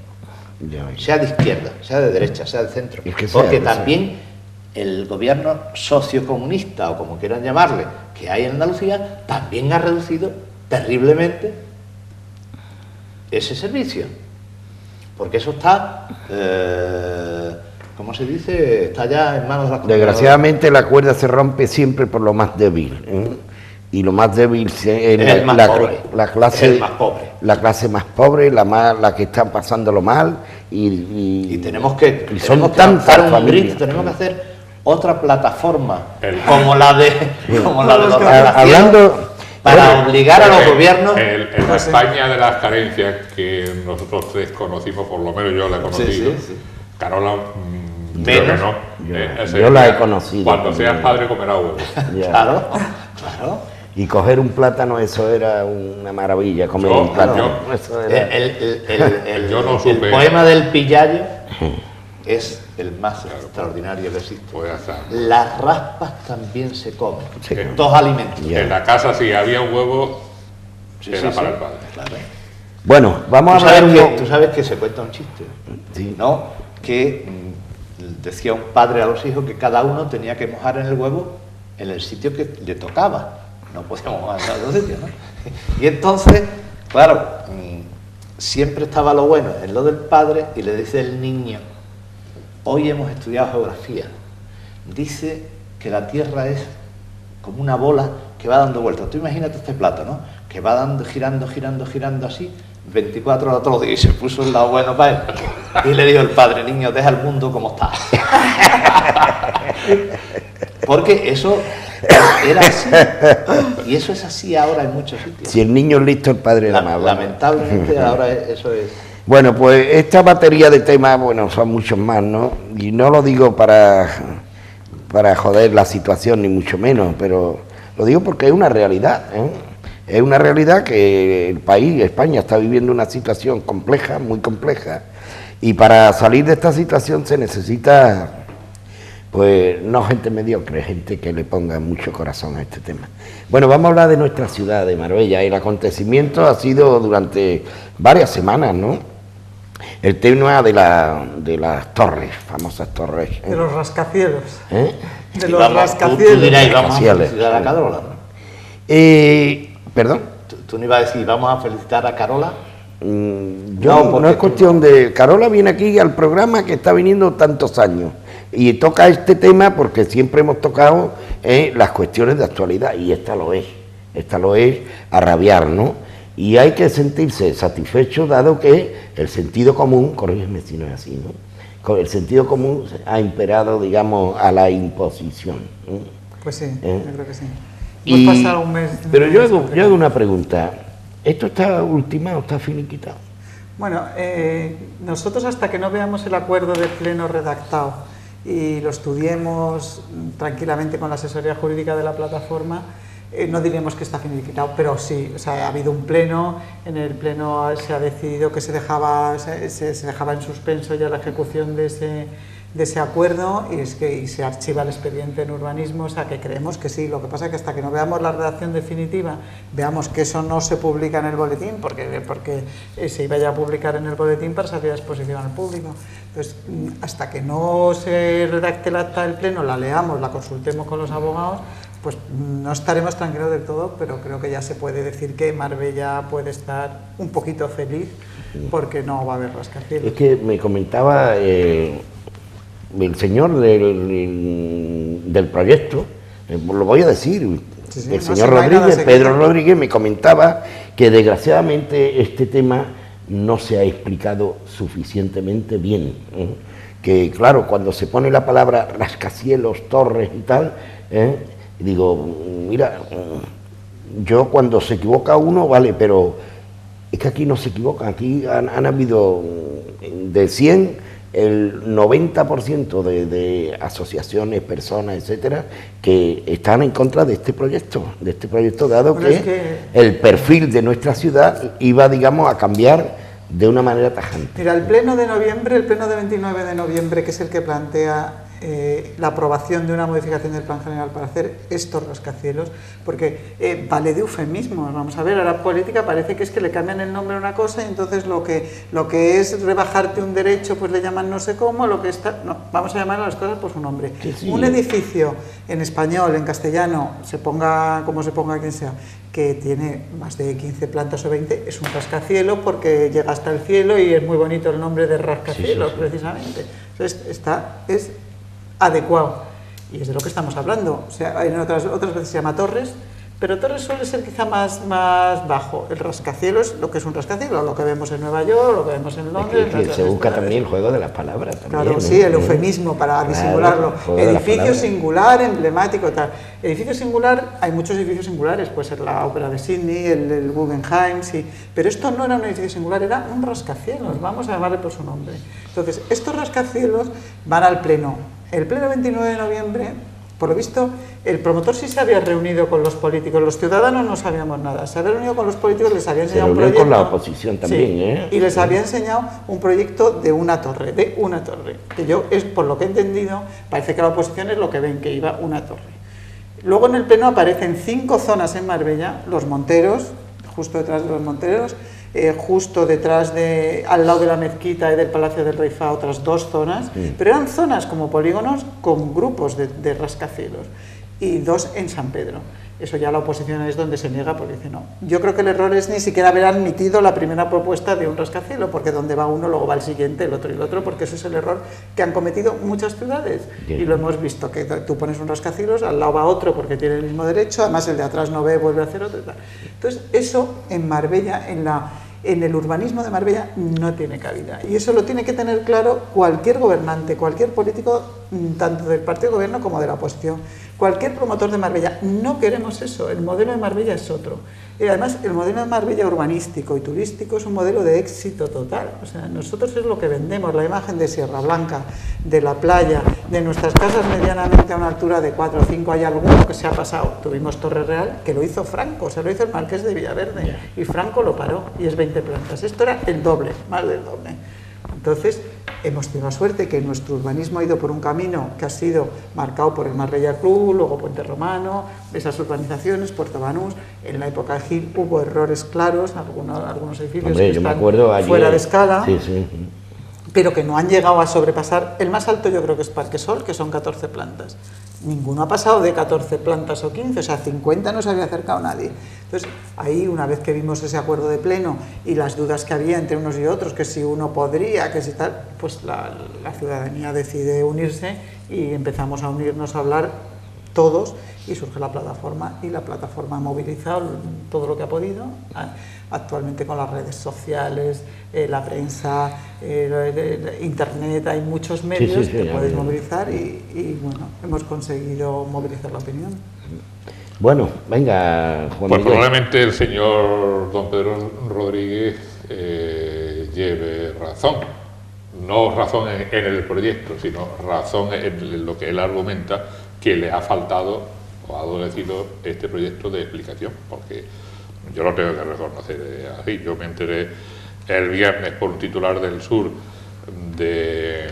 Sea de izquierda, sea de derecha, sea de centro. Porque también el gobierno sociocomunista, o como quieran llamarle, que hay en Andalucía, también ha reducido terriblemente ese servicio. Porque eso está, ¿cómo se dice? Está ya en manos de la comunidad. Desgraciadamente la cuerda se rompe siempre por lo más débil, ¿eh? Y lo más débil es la clase más pobre, la que está pasándolo mal y tenemos que son tantas familias. Tenemos que hacer otra plataforma como la de hablando para obligar a los gobiernos. En la España de las carencias que nosotros desconocimos, por lo menos yo la he conocido, Carola menos, yo la he conocido. Cuando seas padre comerá huevos. Claro. Y coger un plátano, eso era una maravilla, comer un plátano. El poema del Pillayo es el más extraordinario que existe. Las raspas también se comen, dos alimentos. En la casa si había un huevo, era para el padre. Claro. Bueno, vamos a ver. Tú sabes que se cuenta un chiste, ¿no? Que decía un padre a los hijos que cada uno tenía que mojar en el huevo en el sitio que le tocaba. No podíamos mojar en los sitios, ¿no? Y entonces, claro, siempre estaba lo bueno en lo del padre y le dice el niño: hoy hemos estudiado geografía. Dice que la Tierra es como una bola que va dando vueltas. Tú imagínate este plato, ¿no? Que va dando, girando así, 24 horas todos los días. Y se puso el lado bueno para él. Y le dijo el padre: niño, deja el mundo como está. Porque eso era así. Y eso es así ahora en muchos sitios. Si el niño es listo, el padre era más. Lamentablemente ahora eso es. Bueno, pues esta batería de temas, bueno, son muchos más, ¿no? Y no lo digo para joder la situación, ni mucho menos, pero lo digo porque es una realidad, ¿eh? Es una realidad que el país, España, está viviendo una situación compleja, muy compleja, y para salir de esta situación se necesita, pues, no gente mediocre, gente que le ponga mucho corazón a este tema. Bueno, vamos a hablar de nuestra ciudad, de Marbella. El acontecimiento ha sido durante varias semanas, ¿no? El tema de las torres, famosas torres. De los rascacielos. ¿Eh? De los rascacielos. Tú dirás, vamos a felicitar a Carola, ¿no? ¿Perdón? ¿Tú no ibas a decir, vamos a felicitar a Carola? No es cuestión de... Carola viene aquí al programa que está viniendo tantos años y toca este tema porque siempre hemos tocado las cuestiones de actualidad y esta lo es a rabiar, ¿no? Y hay que sentirse satisfecho dado que el sentido común, corrígeme si no es así, ¿no? El sentido común ha imperado, digamos, a la imposición. Pues sí, yo creo que sí. Hemos pasado un mes... Pero yo hago una pregunta. ¿Esto está ultimado, está finiquitado? Bueno, nosotros hasta que no veamos el acuerdo de pleno redactado y lo estudiemos tranquilamente con la asesoría jurídica de la plataforma, no diremos que está finiquitado, pero sí, o sea, ha habido un pleno, en el pleno se ha decidido que se dejaba en suspenso ya la ejecución de de ese acuerdo y se archiva el expediente en urbanismo, o sea que creemos que sí. Lo que pasa es que hasta que no veamos la redacción definitiva, veamos que eso no se publica en el boletín, porque se iba ya a publicar en el boletín para salir a exposición al público. Entonces, hasta que no se redacte el acta del pleno, la leamos, la consultemos con los abogados, pues no estaremos tranquilos del todo, pero creo que ya se puede decir que Marbella puede estar un poquito feliz porque no va a haber rascacielos. Es que me comentaba el señor del proyecto, lo voy a decir, el señor Rodríguez, Pedro Rodríguez, me comentaba que desgraciadamente este tema no se ha explicado suficientemente bien, que claro, cuando se pone la palabra rascacielos, torres y tal, digo, mira, yo cuando se equivoca uno, vale, pero es que aquí no se equivocan, aquí han habido de 100, el 90% de asociaciones, personas, etcétera, que están en contra de este proyecto, dado que el perfil de nuestra ciudad iba, digamos, a cambiar de una manera tajante. Mira, el pleno de 29 de noviembre, que es el que plantea la aprobación de una modificación del plan general para hacer estos rascacielos, porque vale de eufemismo. Vamos a ver, a la política parece que es que le cambian el nombre a una cosa y entonces lo que es rebajarte un derecho pues le llaman no sé cómo, lo que está... No, vamos a llamar a las cosas por su nombre. Sí. Un edificio en español, en castellano, se ponga como se ponga quien sea, que tiene más de 15 plantas o 20, es un rascacielos porque llega hasta el cielo y es muy bonito el nombre de rascacielos, precisamente. Entonces, es adecuado, y es de lo que estamos hablando. O sea, en otras veces se llama torres, pero torres suele ser quizá más bajo. El rascacielos, lo que es un rascacielos, lo que vemos en Nueva York, lo que vemos en Londres... Es que se busca también el juego de las palabras. También, claro, sí, el eufemismo para disimularlo. Edificio singular, emblemático, tal. Edificio singular, hay muchos edificios singulares, puede ser la Ópera de Sydney, el Guggenheim, sí, pero esto no era un edificio singular, era un rascacielos, vamos a llamarle por su nombre. Entonces, estos rascacielos van al pleno. El pleno 29 de noviembre, por lo visto, el promotor sí se había reunido con los políticos, los ciudadanos no sabíamos nada, se había reunido con los políticos, les había enseñado un proyecto... con la oposición también, sí, y les había enseñado un proyecto de una torre, que yo, es por lo que he entendido, parece que la oposición es lo que ven, que iba una torre. Luego en el pleno aparecen 5 zonas en Marbella, los Monteros, justo detrás de los Monteros, justo detrás al lado de la mezquita y del Palacio del Rey Fahd, otras 2 zonas, pero eran zonas como polígonos con grupos de rascacielos, y 2 en San Pedro. Eso ya la oposición es donde se niega porque dice no. Yo creo que el error es ni siquiera haber admitido la primera propuesta de un rascacielos, porque donde va uno luego va el siguiente, el otro y el otro, porque ese es el error que han cometido muchas ciudades. Bien. Y lo hemos visto, que tú pones un rascacielos, al lado va otro porque tiene el mismo derecho, además el de atrás no ve, vuelve a hacer otro y tal. Entonces eso en Marbella, en el urbanismo de Marbella no tiene cabida, y eso lo tiene que tener claro cualquier gobernante, cualquier político, tanto del partido de gobierno como de la oposición, cualquier promotor de Marbella. No queremos eso, el modelo de Marbella es otro, y además el modelo de Marbella urbanístico y turístico es un modelo de éxito total. O sea, nosotros es lo que vendemos, la imagen de Sierra Blanca, de la playa, de nuestras casas medianamente a una altura de 4 o 5, hay alguno que se ha pasado. Tuvimos Torre Real, que lo hizo Franco, se lo hizo el Marqués de Villaverde, y Franco lo paró, y es 20 plantas. Esto era el doble, más del doble. Entonces, hemos tenido la suerte que nuestro urbanismo ha ido por un camino que ha sido marcado por el Marbella Club, luego Puente Romano, esas urbanizaciones, Puerto Banús. En la época de Gil hubo errores claros, algunos edificios que están fuera de escala. Sí. Pero que no han llegado a sobrepasar. El más alto yo creo que es Parque Sol, que son 14 plantas. Ninguno ha pasado de 14 plantas o 15, o sea, 50 no se había acercado nadie. Entonces, ahí, una vez que vimos ese acuerdo de pleno y las dudas que había entre unos y otros, que si uno podría, que si tal, pues la ciudadanía decide unirse y empezamos a unirnos a hablar todos, y surge la plataforma, y la plataforma ha movilizado todo lo que ha podido. Actualmente con las redes sociales, la prensa, internet, hay muchos medios que podéis movilizar y bueno, hemos conseguido movilizar la opinión. Bueno, venga, Juan Pues Miguel. probablemente el señor don Pedro Rodríguez lleve razón. No razón en el proyecto, sino razón en lo que él argumenta, que le ha faltado o ha adolecido este proyecto de explicación, porque yo lo tengo que reconocer así. Yo me enteré el viernes por un titular del Sur de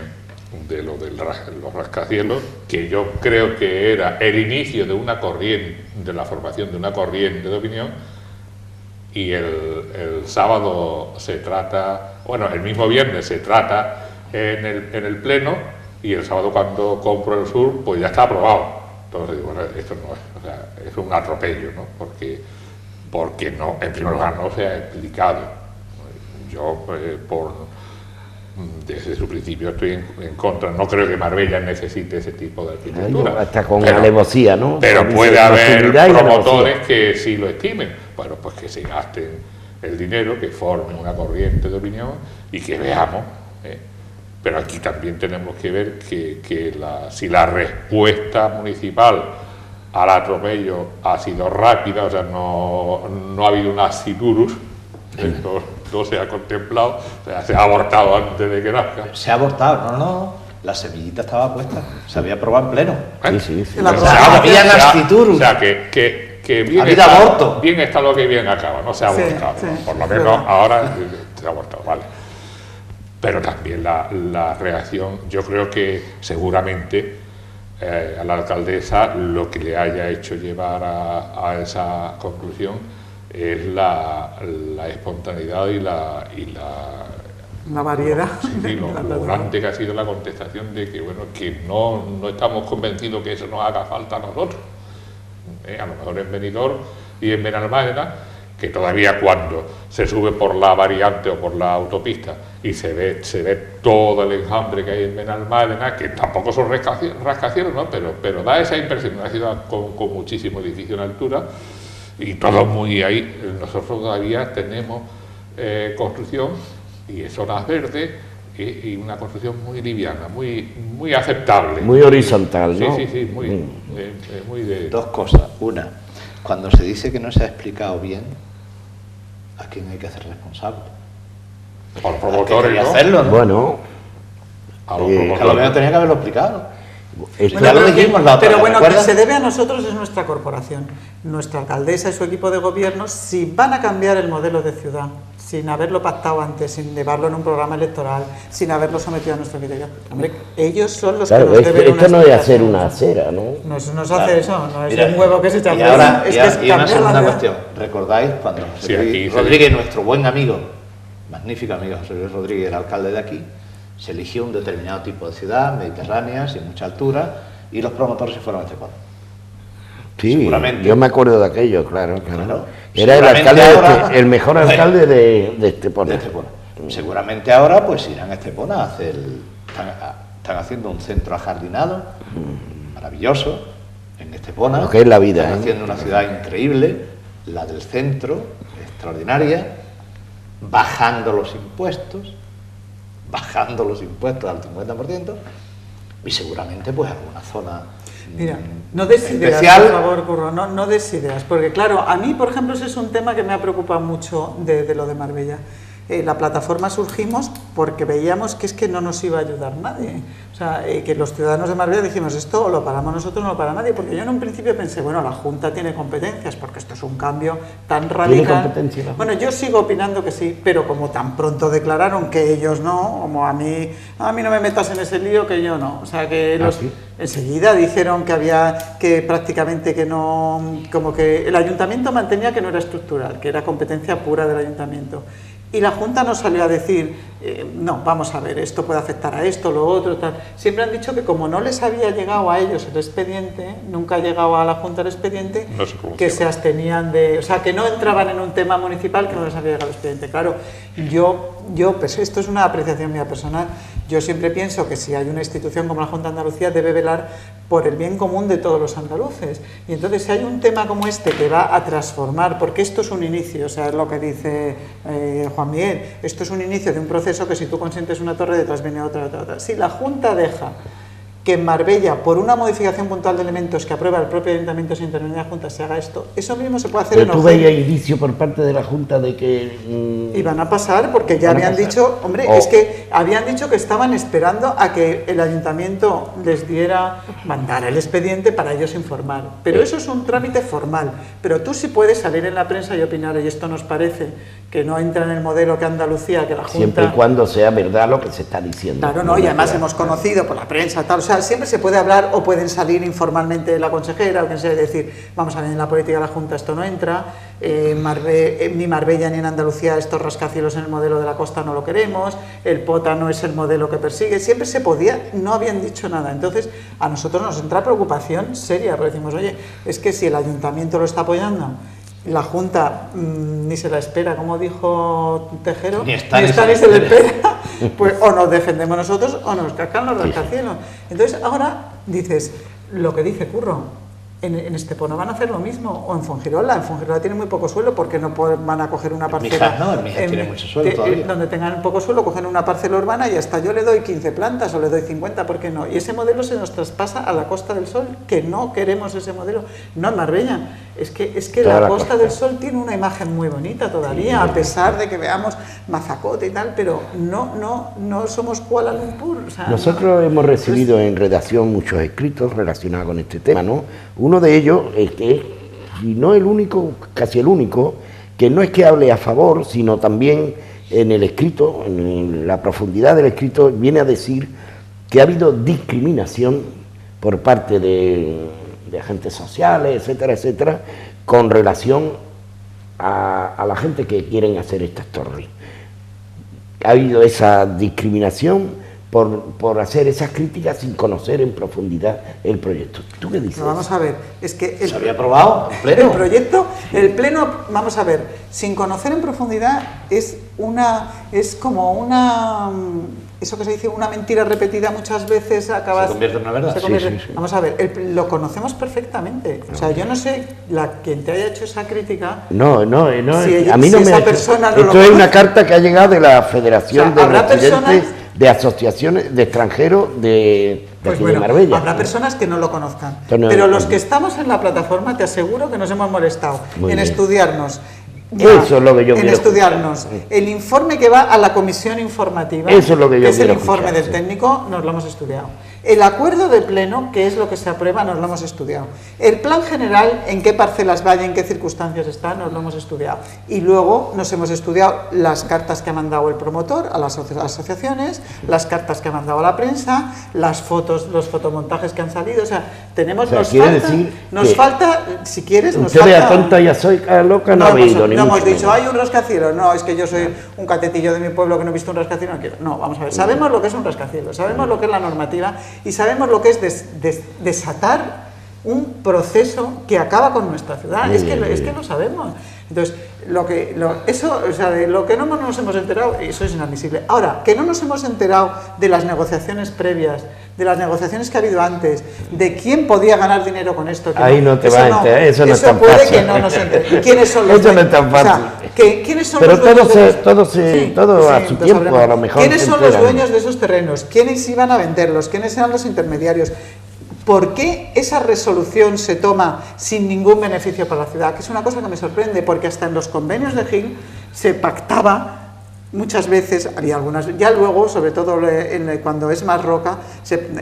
los rascacielos, que yo creo que era el inicio de una corriente, de la formación de una corriente de opinión, y el sábado se trata, bueno, el mismo viernes se trata en el Pleno, y el sábado cuando compro el Sur, pues ya está aprobado. Entonces digo, bueno, esto no es, o sea, es un atropello, ¿no? Porque no, en primer lugar no se ha explicado. Yo, desde su principio estoy en contra, no creo que Marbella necesite ese tipo de arquitectura. Hasta con alevosía, ¿no? Pero puede haber promotores que sí lo estimen. Bueno, pues que se gasten el dinero, que formen una corriente de opinión y que veamos. Pero aquí también tenemos que ver si la respuesta municipal al atropello ha sido rápida, o sea, no ha habido un accidurus, no se ha contemplado, o sea, se ha abortado antes de que nazca. Se ha abortado, no, la semillita estaba puesta, se había aprobado en pleno. Sí. Había accidurus. O sea, que bien está lo que bien acaba, no se ha abortado, sí, por lo menos ahora se ha abortado, vale. Pero también la reacción, yo creo que seguramente a la alcaldesa lo que le haya hecho llevar a esa conclusión es la espontaneidad y la variedad. Sí, lo grande que ha sido la contestación de que, bueno, que no estamos convencidos que eso nos haga falta a nosotros. A lo mejor en Benidorm y en Benalmádena, que todavía cuando se sube por la variante o por la autopista y se ve todo el enjambre que hay en Benalmádena, que tampoco son rascacielos, ¿no? pero da esa impresión, una ciudad con muchísimo edificio en altura y todo muy ahí. Nosotros todavía tenemos construcción y zonas verdes y una construcción muy liviana, muy aceptable. Muy horizontal, ¿no? Sí, muy de... Dos cosas. Una, cuando se dice que no se ha explicado bien, ¿a quién hay que hacer responsable? A los promotores, ¿no? Hacerlo, ¿no? Bueno, a lo mejor tenía que haberlo explicado. Ya lo dijimos la otra vez. Pero bueno, que se debe a nosotros es nuestra corporación, nuestra alcaldesa y su equipo de gobierno. Si van a cambiar el modelo de ciudad, sin haberlo pactado antes, sin llevarlo en un programa electoral, sin haberlo sometido a nuestro criterio, hombre, ellos son los que nos deben. Esto no es hacer una acera, ¿no? No es hacer eso, no es un huevo que se echa. Y ahora, y una segunda cuestión. ¿Recordáis cuando José Rodríguez, nuestro buen amigo, magnífico amigo José Luis Rodríguez, el alcalde de aquí, se eligió un determinado tipo de ciudad, mediterránea, sin mucha altura, y los promotores se fueron a Estepona? Sí, seguramente. Yo me acuerdo de aquello, claro. Era el alcalde ahora, el mejor alcalde de Estepona. Seguramente ahora pues irán a Estepona a hacer, están haciendo un centro ajardinado, maravilloso, en Estepona. Lo que es la vida. Están haciendo una ciudad increíble, la del centro, extraordinaria, bajando los impuestos al 50%, y seguramente pues alguna zona. Mira, no des ideas, por favor, Curro, no des ideas, porque claro, a mí, por ejemplo, ese es un tema que me ha preocupado mucho de lo de Marbella. La plataforma surgimos porque veíamos que es que no nos iba a ayudar nadie. O sea, que los ciudadanos de Marbella dijimos, esto o lo paramos nosotros o no lo para nadie, porque yo en un principio pensé, bueno, la Junta tiene competencias, porque esto es un cambio tan radical. ¿Tiene competencia? Bueno, yo sigo opinando que sí, pero como tan pronto declararon que ellos no, como a mí no me metas en ese lío, que yo no. O sea, que enseguida dijeron que había, que prácticamente que no, como que el ayuntamiento mantenía que no era estructural, que era competencia pura del ayuntamiento. Y la Junta no salió a decir, no, vamos a ver, esto puede afectar a esto, lo otro, tal. Siempre han dicho que como no les había llegado a ellos el expediente, nunca ha llegado a la Junta el expediente, que se abstenían de... O sea, que no entraban en un tema municipal que no les había llegado el expediente. Claro, yo pues esto es una apreciación mía personal, yo siempre pienso que si hay una institución como la Junta de Andalucía debe velar por el bien común de todos los andaluces. Y entonces si hay un tema como este que va a transformar, porque esto es un inicio, o sea, es lo que dice Juan Miguel, esto es un inicio de un proceso que si tú consientes una torre detrás viene otra. Si la Junta deja que en Marbella, por una modificación puntual de elementos que aprueba el propio Ayuntamiento sin intervenir la Junta, se haga esto, eso mismo se puede hacer en Ojén. ¿Pero tú veías indicio por parte de la Junta de que...? Iban a pasar, porque ya habían dicho, hombre, es que habían dicho que estaban esperando a que el Ayuntamiento les mandara el expediente para ellos informar. Pero eso es un trámite formal. Pero tú sí puedes salir en la prensa y opinar, y esto nos parece que no entra en el modelo que Andalucía, que la Junta... Siempre y cuando sea verdad lo que se está diciendo. Claro, no, y además hemos conocido por la prensa, tal, o sea, siempre se puede hablar o pueden salir informalmente la consejera o quien sea y decir, vamos a ver, en la política de la Junta esto no entra, ni Marbella ni en Andalucía estos rascacielos en el modelo de la costa no lo queremos, el POTA no es el modelo que persigue, siempre se podía, no habían dicho nada. Entonces, a nosotros nos entra preocupación seria, porque decimos, oye, es que si el Ayuntamiento lo está apoyando, la Junta ni se la espera, como dijo Tejero, ni está ni se le espera, pues o nos defendemos nosotros o nos cascan los rascacielos. Entonces ahora dices, lo que dice Curro, en Estepona van a hacer lo mismo, o en Fuengirola tiene muy poco suelo, porque no van a coger una parcela... En Mijas tiene mucho suelo todavía. Donde tengan poco suelo, cogen una parcela urbana y hasta yo le doy 15 plantas o le doy 50, ¿por qué no? Y ese modelo se nos traspasa a la Costa del Sol, que no queremos ese modelo. No en Marbella, es que la Costa del Sol tiene una imagen muy bonita todavía, a pesar de que veamos Mazacote y tal, pero no somos Kuala Lumpur. O sea, nosotros hemos recibido en redacción muchos escritos relacionados con este tema, ¿no? Uno de ellos es que, y no el único, casi el único, que no es que hable a favor, sino también en el escrito, en la profundidad del escrito, viene a decir que ha habido discriminación por parte de agentes sociales, etcétera, etcétera, con relación a la gente que quieren hacer estas torres. Ha habido esa discriminación por hacer esas críticas sin conocer en profundidad el proyecto. ¿Tú qué dices? No, vamos a ver, es que... ¿Se había aprobado en pleno? El pleno, vamos a ver, sin conocer en profundidad es como una... Eso que se dice, una mentira repetida muchas veces acaba... Se convierte en una verdad. Sí. Vamos a ver, lo conocemos perfectamente. O sea, yo no sé quien te haya hecho esa crítica... No, si a mí no me ha hecho... Esto es una carta que ha llegado de la Federación de Residentes de Asociaciones de Extranjeros de aquí de Marbella. Habrá personas que no lo conozcan, pero los que estamos en la plataforma te aseguro que nos hemos molestado en estudiarnos. Eso es lo que yo quiero estudiarnos. El informe que va a la comisión informativa, eso es lo que yo es el informe del técnico, nos lo hemos estudiado. El acuerdo de pleno, que es lo que se aprueba, nos lo hemos estudiado. El plan general, en qué parcelas vaya, en qué circunstancias está, nos lo hemos estudiado. Y luego nos hemos estudiado las cartas que ha mandado el promotor a las asociaciones, las cartas que ha mandado a la prensa, las fotos, los fotomontajes que han salido. O sea, tenemos... Nos falta, si quieres, nos falta... Usted vea tonta, ya soy loca, no ha habido ni no hemos dicho, hay un rascacielos. No, es que yo soy un catetillo de mi pueblo que no he visto un rascacielos, no quiero. No, vamos a ver, sabemos lo que es un rascacielos, sabemos lo que es la normativa y sabemos lo que es desatar un proceso que acaba con nuestra ciudad. Es que lo sabemos. Entonces, de lo que no nos hemos enterado, eso es inadmisible. Ahora, que no nos hemos enterado de las negociaciones previas, de las negociaciones que ha habido antes, de quién podía ganar dinero con esto. Ahí no te va a enterar, eso no es tan fácil. Eso puede que no nos entere. ¿Quiénes son los dueños? Eso no es tan fácil. O sea, ¿quiénes son pero los dueños todo a su tiempo, a lo mejor. ¿Quiénes son los dueños de esos terrenos? ¿Quiénes iban a venderlos? ¿Quiénes eran los intermediarios? ¿Por qué esa resolución se toma sin ningún beneficio para la ciudad? Que es una cosa que me sorprende, porque hasta en los convenios de Gil se pactaba muchas veces, había algunas, ya luego, sobre todo cuando es más roca,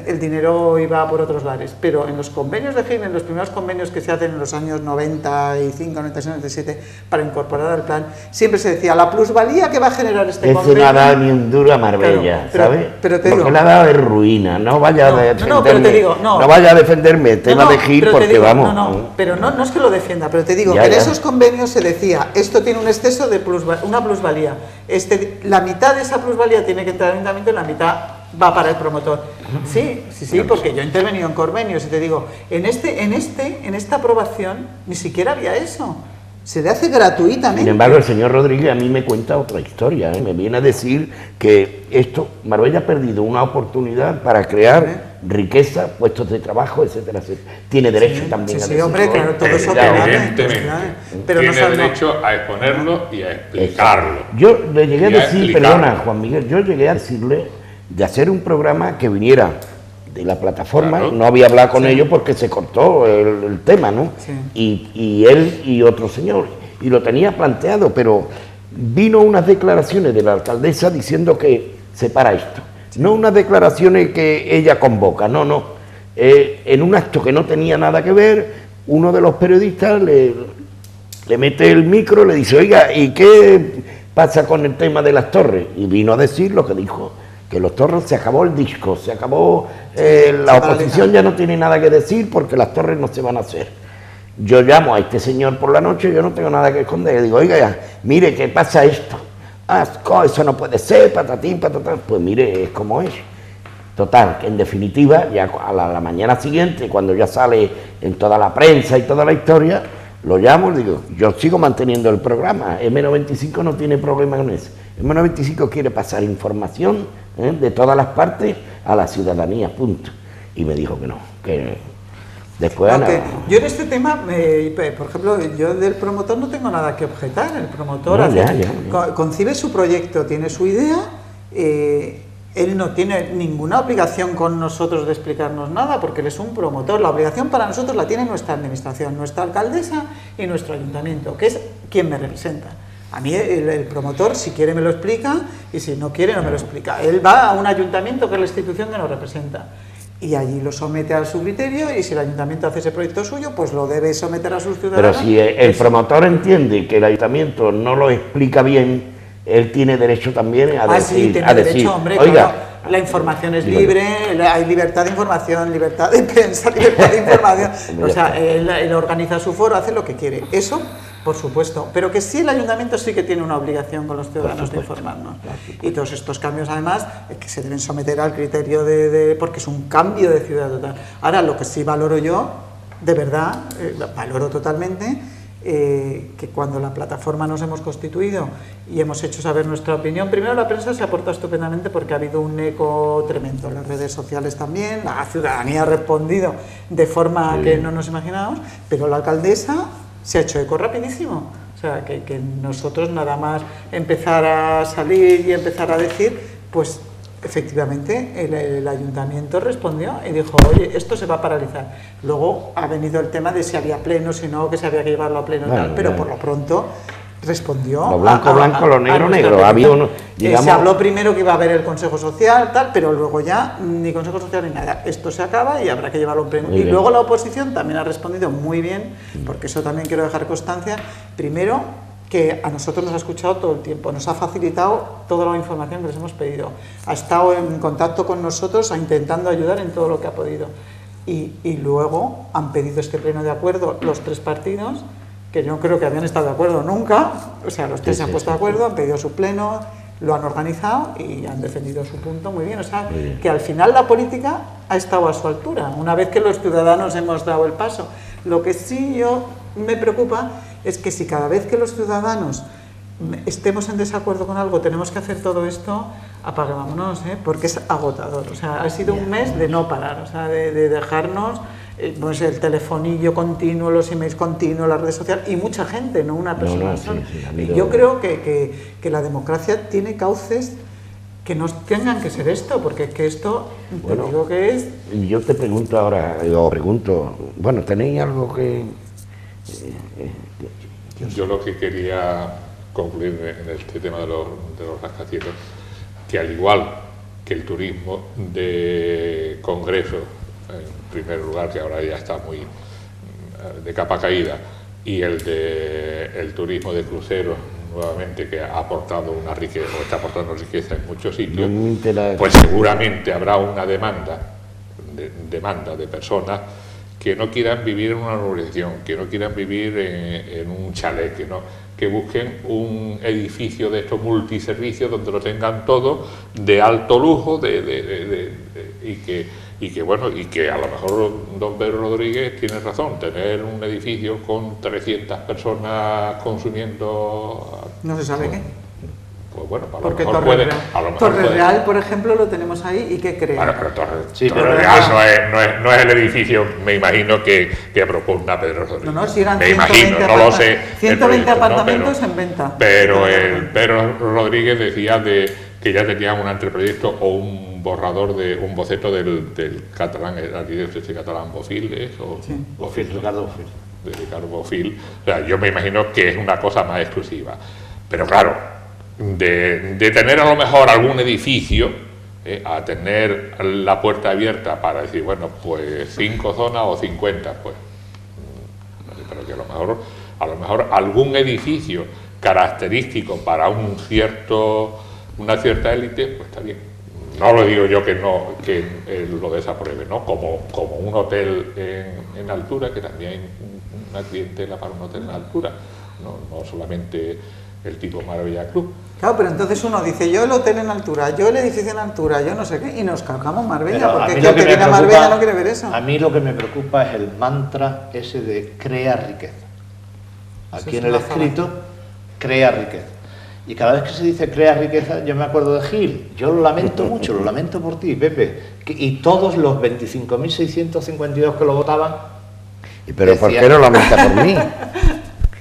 el dinero iba por otros lares, pero en los convenios de Gil, en los primeros convenios que se hacen en los años 95, 96, 97, para incorporar al plan, siempre se decía, la plusvalía que va a generar este convenio... no ha dado ni un duro a Marbella, claro, ¿sabes? Pero te porque le ha dado de ruina, no vaya a defenderme, no vaya a defenderme el tema de Gil, porque vamos... Pero no es que lo defienda, pero te digo que en esos convenios se decía, esto tiene un exceso de una plusvalía, la mitad de esa plusvalía tiene que entrar al ayuntamiento y la mitad va para el promotor. Sí, porque yo he intervenido en convenios y te digo, en esta aprobación ni siquiera había eso. Se le hace gratuitamente. Sin embargo, el señor Rodríguez a mí me cuenta otra historia, ¿eh? Me viene a decir que Marbella ha perdido una oportunidad para crear riqueza, puestos de trabajo, etcétera, etcétera. Tiene derecho también a decirlo. Hombre, claro, todo eso evidentemente. Pero tiene derecho a exponerlo y a explicarlo. Yo le llegué a decir, perdona, Juan Miguel, yo llegué a decirle de hacer un programa que viniera de la plataforma, claro. no había hablado con ellos porque se cortó el tema, ¿no? Sí. Y él y otro señor, y lo tenía planteado, pero vino unas declaraciones de la alcaldesa diciendo que se para esto. No unas declaraciones que ella convoca, no. En un acto que no tenía nada que ver, uno de los periodistas le mete el micro, le dice, oiga, ¿y qué pasa con el tema de las torres? Y vino a decir lo que dijo, que los torres se acabó el disco, se acabó, la oposición ya no tiene nada que decir porque las torres no se van a hacer. Yo llamo a este señor por la noche, yo no tengo nada que esconder, le digo, oiga, mire, ¿qué pasa esto? Eso no puede ser, patatín, patatán. Pues mire, es como es. Total, que en definitiva, ya a la mañana siguiente, cuando ya sale en toda la prensa y toda la historia, lo llamo y digo, yo sigo manteniendo el programa, M95 no tiene problema con eso. M95 quiere pasar información de todas las partes a la ciudadanía, punto. Y me dijo que no, que después... Aunque yo en este tema, por ejemplo, yo del promotor no tengo nada que objetar. El promotor concibe su proyecto, tiene su idea, él no tiene ninguna obligación con nosotros de explicarnos nada porque él es un promotor. La obligación para nosotros la tiene nuestra administración, nuestra alcaldesa y nuestro ayuntamiento, que es quien me representa. A mí el promotor, si quiere me lo explica y si no quiere no me lo explica. Él va a un ayuntamiento que es la institución que nos representa. Y allí lo somete a su criterio y si el ayuntamiento hace ese proyecto suyo, pues lo debe someter a sus ciudadanos. Pero si el promotor entiende que el ayuntamiento no lo explica bien, él tiene derecho también a decir... Sí, tiene derecho, hombre, oiga, claro, la información es libre, hay libertad de información, libertad de prensa, libertad de información. O sea, él organiza su foro, hace lo que quiere. Eso, por supuesto. Pero que sí, el ayuntamiento sí que tiene una obligación con los ciudadanos de informarnos. Y todos estos cambios, además, que se deben someter al criterio porque es un cambio de ciudad total. Ahora, lo que sí valoro yo, de verdad, valoro totalmente, que cuando la plataforma nos hemos constituido y hemos hecho saber nuestra opinión, primero la prensa se ha portado estupendamente porque ha habido un eco tremendo, las redes sociales también, la ciudadanía ha respondido de forma que no nos imaginábamos, pero la alcaldesa se ha hecho eco rapidísimo. O sea, que nosotros nada más empezar a salir y empezar a decir, pues efectivamente el ayuntamiento respondió y dijo, oye, esto se va a paralizar. Luego ha venido el tema de si había pleno, si no, que se había que llevarlo a pleno, tal, pero por lo pronto respondió. Lo blanco, blanco, lo negro, negro. Había uno, digamos... Se habló primero que iba a haber el Consejo Social, tal, pero luego ya ni Consejo Social ni nada. Esto se acaba y habrá que llevarlo a pleno. Y luego la oposición también ha respondido muy bien, porque eso también quiero dejar constancia. Primero, que a nosotros nos ha escuchado todo el tiempo, nos ha facilitado toda la información que les hemos pedido, ha estado en contacto con nosotros, intentando ayudar en todo lo que ha podido. Y luego han pedido este pleno de acuerdo los tres partidos, que yo creo que habían estado de acuerdo nunca, o sea, los tres se han puesto de acuerdo, han pedido su pleno, lo han organizado y han defendido su punto muy bien. O sea, que al final la política ha estado a su altura, una vez que los ciudadanos hemos dado el paso. Lo que sí me preocupa es que si cada vez que los ciudadanos estemos en desacuerdo con algo tenemos que hacer todo esto, apaguémonos, porque es agotador. O sea, ha sido un mes de no parar, o sea, de dejarnos pues el telefonillo continuo, los emails continuos, las redes sociales, y mucha gente, no una persona sola. Yo creo que la democracia tiene cauces que no tengan que ser esto, porque es que esto, te digo que es... Yo te pregunto ahora, bueno, ¿tenéis algo que...? Yo lo que quería concluir en este tema de los rascacielos, que al igual que el turismo de congreso, en primer lugar, que ahora ya está muy de capa caída, y el turismo de cruceros, nuevamente, que ha aportado una riqueza, o está aportando riqueza en muchos sitios, pues seguramente habrá una demanda de personas que no quieran vivir en una urbanización, que no quieran vivir en un chalet, que busquen un edificio de estos multiservicios donde lo tengan todo de alto lujo y que a lo mejor don Pedro Rodríguez tiene razón, tener un edificio con 300 personas consumiendo... No se sabe qué. Pues bueno, a lo porque mejor puede... Torre Real, por ejemplo, lo tenemos ahí, ¿y qué creen? Bueno, pero Torre Real no es el edificio, me imagino, que propugna Pedro Rodríguez. No, si eran me imagino, no lo sé. 120 apartamentos en venta. Pero el Pedro Rodríguez decía que ya tenía un anteproyecto o un borrador de un boceto del catalán, el arquitecto catalán Bofill, o sí. Bofill, Ricardo Bofill. De Ricardo Bofill. O sea, yo me imagino que es una cosa más exclusiva. Pero claro, de tener a lo mejor algún edificio, a tener la puerta abierta para decir, bueno, pues 5 zonas o 50, pues. Pero que a lo mejor algún edificio característico para una cierta élite, pues está bien. No lo digo yo que lo desapruebe, ¿no? Como un hotel en altura, que también hay una clientela para un hotel en altura, no solamente el tipo Marbella Club. Claro, pero entonces uno dice, yo el hotel en altura, yo el edificio en altura, yo no sé qué, y nos cargamos Marbella, pero porque quien que viene a Marbella no quiere ver eso. A mí lo que me preocupa es el mantra ese de crea riqueza. Aquí en el escrito, crea riqueza. Y cada vez que se dice crea riqueza, yo me acuerdo de Gil. Yo lo lamento mucho, lo lamento por ti, Pepe. Y todos los 25.652 que lo votaban... ¿Pero decían, por qué no lo lamenta por mí?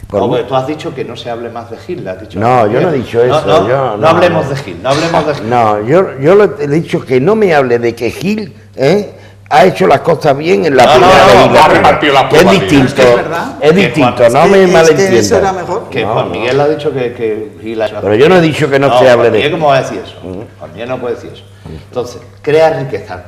Porque tú has dicho que no se hable más de Gil. Has dicho, no, yo no he dicho eso. No hablemos de Gil, no hablemos de Gil. No, yo le he dicho que no me hable de que Gil ha hecho las cosas bien en la primera legislatura. Es distinto, es distinto, no me malentiendas. Que Juan Miguel ha dicho que Gil ha hecho. Pero yo no he dicho que no se hable de eso. ¿Cómo va a decir eso? Juan Miguel no puede decir eso. Entonces, crea riqueza.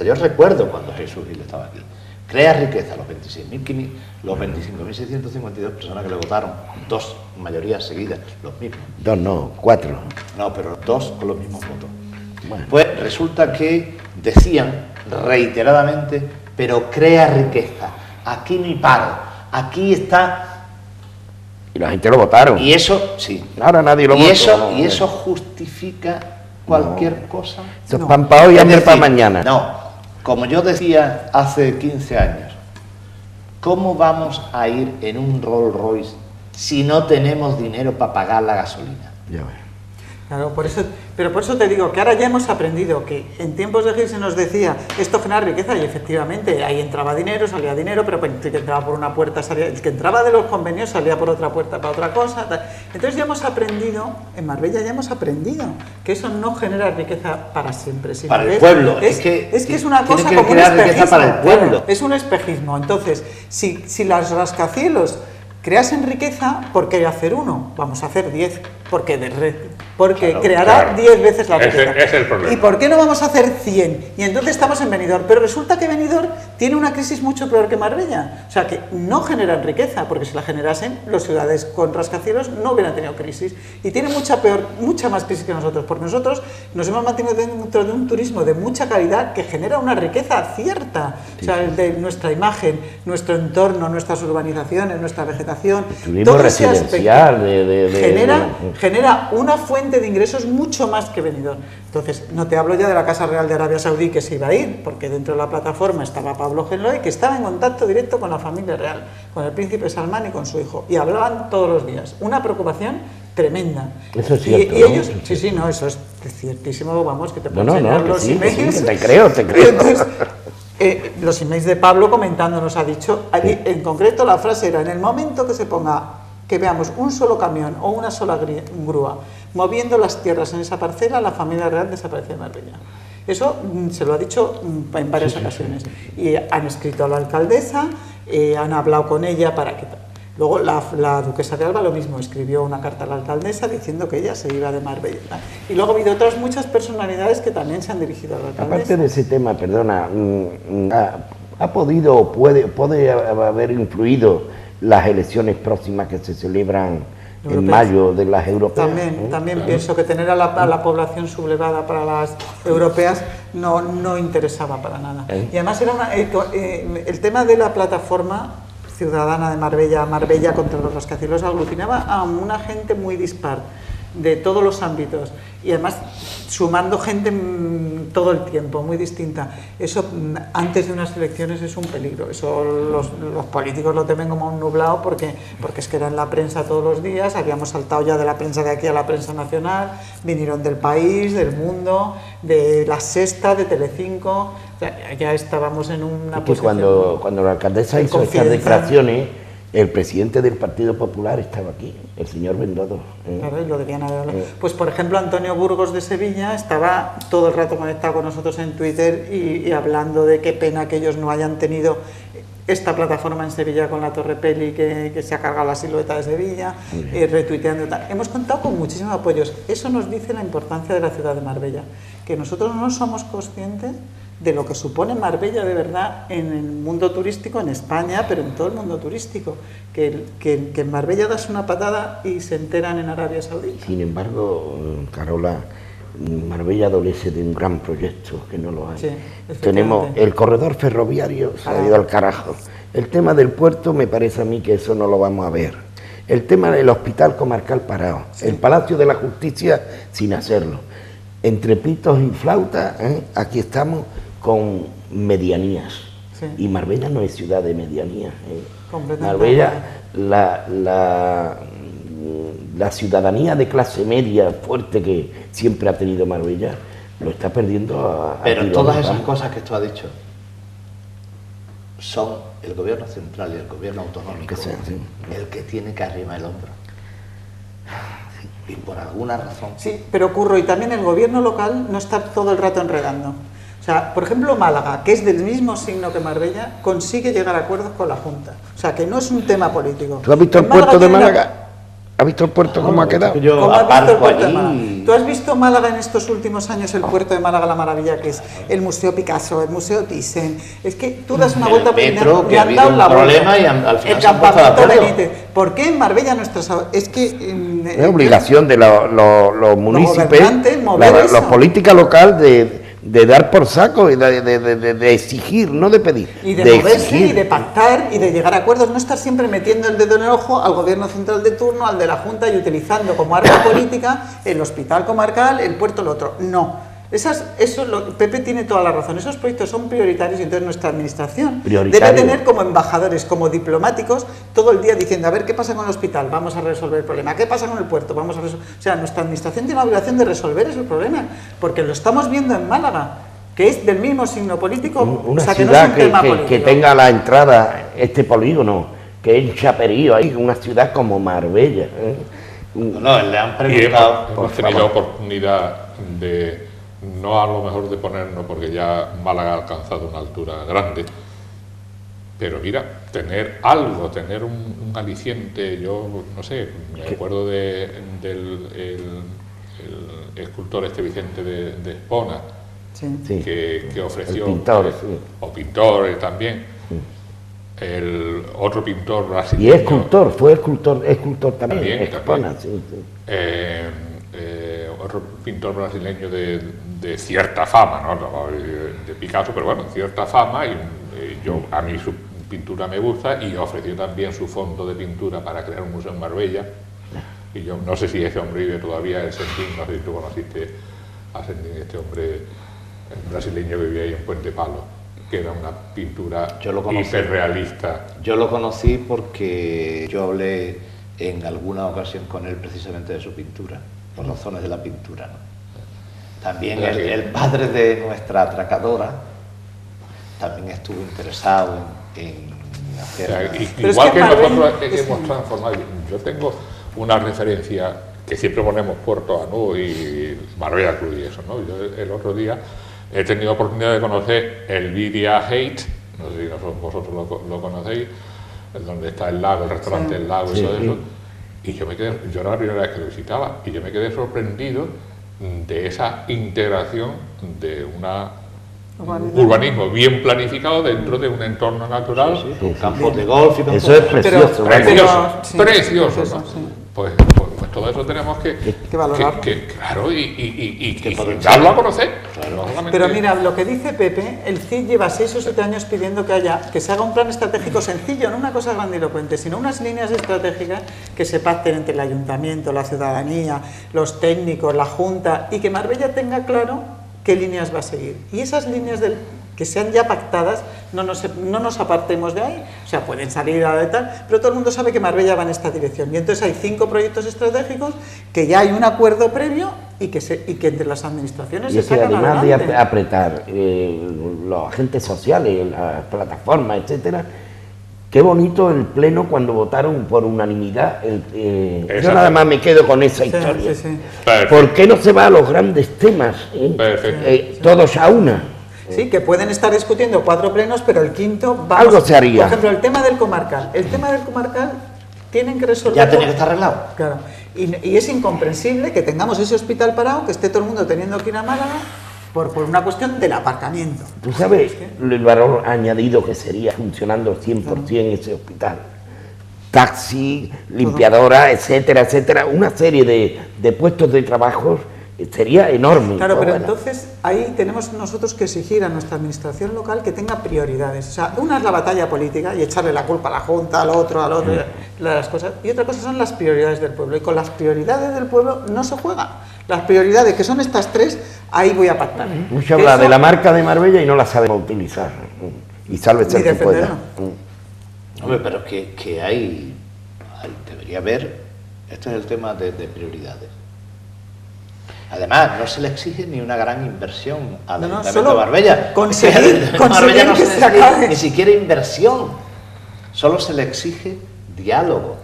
Yo recuerdo cuando Jesús Gil estaba aquí. Crea riqueza, los 25.652 personas que le votaron, 2 mayorías seguidas, los mismos. 2 no, 4. No, pero 2 con los mismos votos. Bueno. Pues resulta que decían reiteradamente, pero crea riqueza, aquí no hay paro, aquí está... Y la gente lo votaron. Y eso, sí. Ahora nadie lo votó. Y eso justifica cualquier cosa. Eso es pan para hoy y hambre para mañana. No. Como yo decía hace 15 años, ¿cómo vamos a ir en un Rolls Royce si no tenemos dinero para pagar la gasolina? Ya ves. Claro, pero por eso te digo que ahora ya hemos aprendido que en tiempos de Gil se nos decía esto genera riqueza y efectivamente ahí entraba dinero, salía dinero, pero el que entraba por una puerta salía, el que entraba de los convenios salía por otra puerta para otra cosa. Entonces ya hemos aprendido, en Marbella ya hemos aprendido que eso no genera riqueza para siempre, sino para el pueblo. Es que es una cosa como un espejismo. Para el pueblo. Es un espejismo. Entonces, si los rascacielos creasen riqueza, ¿por qué hacer uno? Vamos a hacer 10, porque claro, creará 10 veces la riqueza. Ese es el problema. ¿Y por qué no vamos a hacer 100? Y entonces estamos en Benidorm. Pero resulta que Benidorm tiene una crisis mucho peor que Marbella. O sea, que no generan riqueza, porque si la generasen, las ciudades con rascacielos no hubieran tenido crisis. Y tiene mucha más crisis que nosotros, porque nosotros nos hemos mantenido dentro de un turismo de mucha calidad que genera una riqueza cierta. O sea, de nuestra imagen, nuestro entorno, nuestras urbanizaciones, nuestra vegetación. Turismo residencial. Genera una fuente de ingresos mucho más que Benidorm. Entonces, no te hablo ya de la Casa Real de Arabia Saudí que se iba a ir, porque dentro de la plataforma estaba Pablo Genloy, que estaba en contacto directo con la familia real, con el príncipe Salmán y con su hijo, y hablaban todos los días. Una preocupación tremenda. Eso es cierto, y ellos, sí, eso es ciertísimo, vamos, que te puedo enseñar los emails. Sí, te creo. Entonces, los emails de Pablo comentando nos ha dicho, en concreto la frase era, en el momento que veamos un solo camión o una sola grúa moviendo las tierras en esa parcela, la familia real desaparece de Marbella. Eso se lo ha dicho en varias ocasiones. Y han escrito a la alcaldesa, han hablado con ella para que... Luego la duquesa de Alba lo mismo, escribió una carta a la alcaldesa diciendo que ella se iba de Marbella. Y luego ha habido otras muchas personalidades que también se han dirigido a la alcaldesa. Aparte de ese tema, perdona, ¿ha podido o puede haber influido las elecciones próximas que se celebran en mayo de las europeas? También pienso que tener a la población sublevada para las europeas no interesaba para nada. Y además era el tema de la plataforma ciudadana de Marbella contra los rascacielos aglutinaba a una gente muy dispar de todos los ámbitos y además sumando gente todo el tiempo, muy distinta. Eso antes de unas elecciones es un peligro. Eso los políticos lo temen como un nublado porque es que era en la prensa todos los días, habíamos saltado ya de la prensa de aquí a la prensa nacional, vinieron del País, del Mundo, de La Sexta, de Telecinco. O sea, ya estábamos en una posición. Cuando la alcaldesa hizo estas declaraciones, El presidente del Partido Popular estaba aquí, el señor Bendodo. Claro, y lo debían haber hablado. Pues, por ejemplo, Antonio Burgos de Sevilla estaba todo el rato conectado con nosotros en Twitter y hablando de qué pena que ellos no hayan tenido esta plataforma en Sevilla con la Torre Peli que se ha cargado la silueta de Sevilla, retuiteando tal. Hemos contado con muchísimos apoyos. Eso nos dice la importancia de la ciudad de Marbella, que nosotros no somos conscientes de lo que supone Marbella de verdad en el mundo turístico, en España, pero en todo el mundo turístico, que en Marbella das una patada y se enteran en Arabia Saudita. Sin embargo, Carola, Marbella adolece de un gran proyecto que no lo hay. Sí, tenemos el corredor ferroviario, se ha ido al carajo. El tema del puerto me parece a mí que eso no lo vamos a ver. El tema del hospital comarcal parado, el Palacio de la Justicia sin hacerlo. Entre pitos y flautas, aquí estamos con medianías. Sí. Y Marbella no es ciudad de medianías. Marbella, la ciudadanía de clase media fuerte que siempre ha tenido Marbella, lo está perdiendo Pero todas esas cosas que tú has dicho son el gobierno central y el gobierno autonómico el que tiene que arrimar el hombro. Y por alguna razón. Sí, pero Curro, y también el gobierno local no está todo el rato enredando. O sea, por ejemplo, Málaga, que es del mismo signo que Marbella, consigue llegar a acuerdos con la Junta. O sea, que no es un tema político. ¿Tú has visto el puerto de Málaga? ¿Has visto el puerto cómo ha quedado? ¿Cómo has visto el puerto de Málaga? ¿Tú has visto Málaga en estos últimos años, el puerto de Málaga, la maravilla que es el Museo Picasso, el Museo Thyssen? Es que tú das una vuelta por el metro, que ha habido un problema y al final el campamento Benítez. ¿Por qué en Marbella nuestras... Es que... es obligación de los municipios, la política local de dar por saco y de exigir, no de pedir. Y de moverse exigir. Y de pactar y de llegar a acuerdos, no estar siempre metiendo el dedo en el ojo al gobierno central de turno, al de la Junta y utilizando como arma política el hospital comarcal, el puerto, el otro. No. Pepe tiene toda la razón, esos proyectos son prioritarios y entonces nuestra administración debe tener como embajadores, como diplomáticos, todo el día diciendo, a ver, ¿qué pasa con el hospital? Vamos a resolver el problema. ¿Qué pasa con el puerto? Vamos a resolver. O sea, nuestra administración tiene la obligación de resolver ese problema, porque lo estamos viendo en Málaga, que es del mismo signo político, una o sea, ciudad que no es un tema político. Que tenga a la entrada este polígono, que es Chaperío, ahí, una ciudad como Marbella. No, le han preguntado... Hemos tenido oportunidad de... No a lo mejor de ponernos, porque ya Málaga ha alcanzado una altura grande, pero mira, tener algo, tener un aliciente, yo no sé, me acuerdo del escultor Vicente de Espona, que ofreció, pintor, o pintor también, el otro pintor brasileño. Y escultor, fue escultor también Espona, otro pintor brasileño de cierta fama, ¿no? De Picasso, pero bueno, cierta fama, y a mí su pintura me gusta, y ofreció también su fondo de pintura para crear un museo en Marbella, y yo no sé si ese hombre vive todavía, el Sentín, no sé si tú conociste a Sentín, este hombre brasileño que vivía ahí en Puente Palo, que era una pintura hiperrealista. Yo lo conocí porque yo hablé en alguna ocasión con él precisamente de su pintura, por razones de la pintura, ¿no? También el padre de nuestra atracadora también estuvo interesado en hacer... O sea, igual que nosotros hemos transformado, yo tengo una referencia que siempre ponemos Puerto Banús y Marbella Club y eso, ¿no? Yo el otro día he tenido oportunidad de conocer el Viria Hate, no sé si vosotros lo conocéis, donde está el lago, el restaurante El Lago y todo eso, y yo era la primera vez que lo visitaba, y yo me quedé sorprendido de esa integración de un urbanismo bien planificado dentro de un entorno natural. Con campos de golf y con eso es precioso. Precioso, ¿no? Pues todo eso tenemos que valorarlo. Claro, y darlo a conocer. Claro. Pero mira, lo que dice Pepe, el CID lleva 6 o 7 años pidiendo que se haga un plan estratégico sencillo, no una cosa grandilocuente, sino unas líneas estratégicas que se pacten entre el ayuntamiento, la ciudadanía, los técnicos, la Junta, y que Marbella tenga claro qué líneas va a seguir. Y esas líneas que sean ya pactadas, no nos apartemos de ahí. O sea, pueden salir a de tal, pero todo el mundo sabe que Marbella va en esta dirección. Y entonces hay 5 proyectos estratégicos que ya hay un acuerdo previo y que entre las administraciones se sacan además adelante. De apretar los agentes sociales, las plataformas, etcétera, Qué bonito el pleno cuando votaron por unanimidad. Yo nada más me quedo con esa historia. Sí. ¿Por qué no se va a los grandes temas? Todos a una. Sí, que pueden estar discutiendo 4 plenos, pero el quinto... Algo se haría. Por ejemplo, el tema del comarcal. El tema del comarcal tienen que resolverlo. Ya tiene que estar arreglado. Claro. Y es incomprensible que tengamos ese hospital parado, que esté todo el mundo teniendo que ir a Málaga por una cuestión del aparcamiento. ¿Tú sabes el valor añadido que sería funcionando 100% ese hospital? Taxi, limpiadora, etcétera, etcétera. Una serie de puestos de trabajo sería enorme. Claro, pero entonces ahí tenemos nosotros que exigir a nuestra administración local que tenga prioridades. O sea, una es la batalla política y echarle la culpa a la Junta, al otro, las cosas. Y otra cosa son las prioridades del pueblo. Y con las prioridades del pueblo no se juega. Las prioridades, que son estas 3, ahí voy a pactar. Mucho habla de la marca de Marbella y no la sabemos utilizar. Y sálvese el que pueda. Hombre, pero que hay debería haber, esto es el tema de prioridades. Además, no se le exige ni una gran inversión al Ayuntamiento de Marbella. Conseguir Marbella que se acabe. Ni siquiera inversión. Solo se le exige diálogo.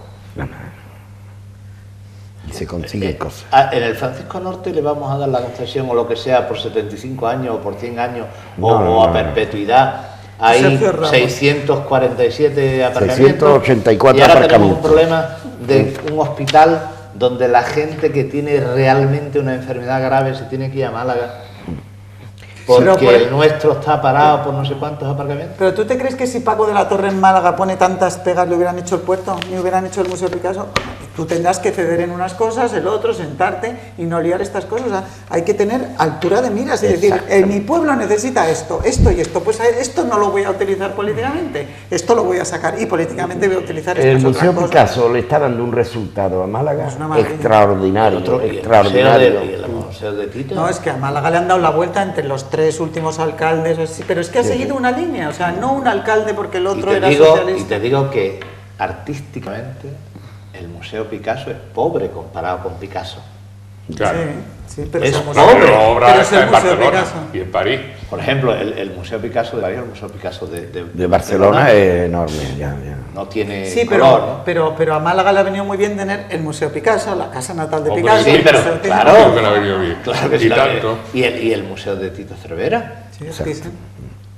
Y se consigue cosas. En el Francisco Norte le vamos a dar la concesión o lo que sea por 75 años o por 100 años o a perpetuidad. Hay 647 aparcamientos. 684 y ahora aparcamientos. tenemos un problema de un hospital donde la gente que tiene realmente una enfermedad grave se tiene que ir a Málaga porque el nuestro está parado por no sé cuántos aparcamientos. ¿Pero tú te crees que si Paco de la Torre en Málaga pone tantas pegas le hubieran hecho el puerto, ni hubieran hecho el Museo Picasso? Tú tendrás que ceder en unas cosas, el otro, sentarte y no liar estas cosas. O sea, hay que tener altura de miras y decir, mi pueblo necesita esto y esto. Pues esto no lo voy a utilizar políticamente, esto lo voy a sacar y políticamente voy a utilizar esto. El Museo Picasso le está dando un resultado a Málaga extraordinario. El Museo de Tito. No, es que a Málaga le han dado la vuelta entre los 3 últimos alcaldes, pero es que ha seguido una línea, o sea, no un alcalde porque el otro era socialista. Y te digo que artísticamente el Museo Picasso es pobre comparado con Picasso. Claro. Sí, pero es pobre. Pero obra pero está en Barcelona y en París. Por ejemplo, el Museo Picasso de París, el Museo Picasso de Barcelona es enorme. Ya. No tiene color, ¿no? pero a Málaga le ha venido muy bien tener el Museo Picasso, la casa natal de Hombre, Picasso. Sí, pero claro que le ha venido bien. Claro que y sí, tanto. Y el Museo de Tito Cervera. Sí, dicen.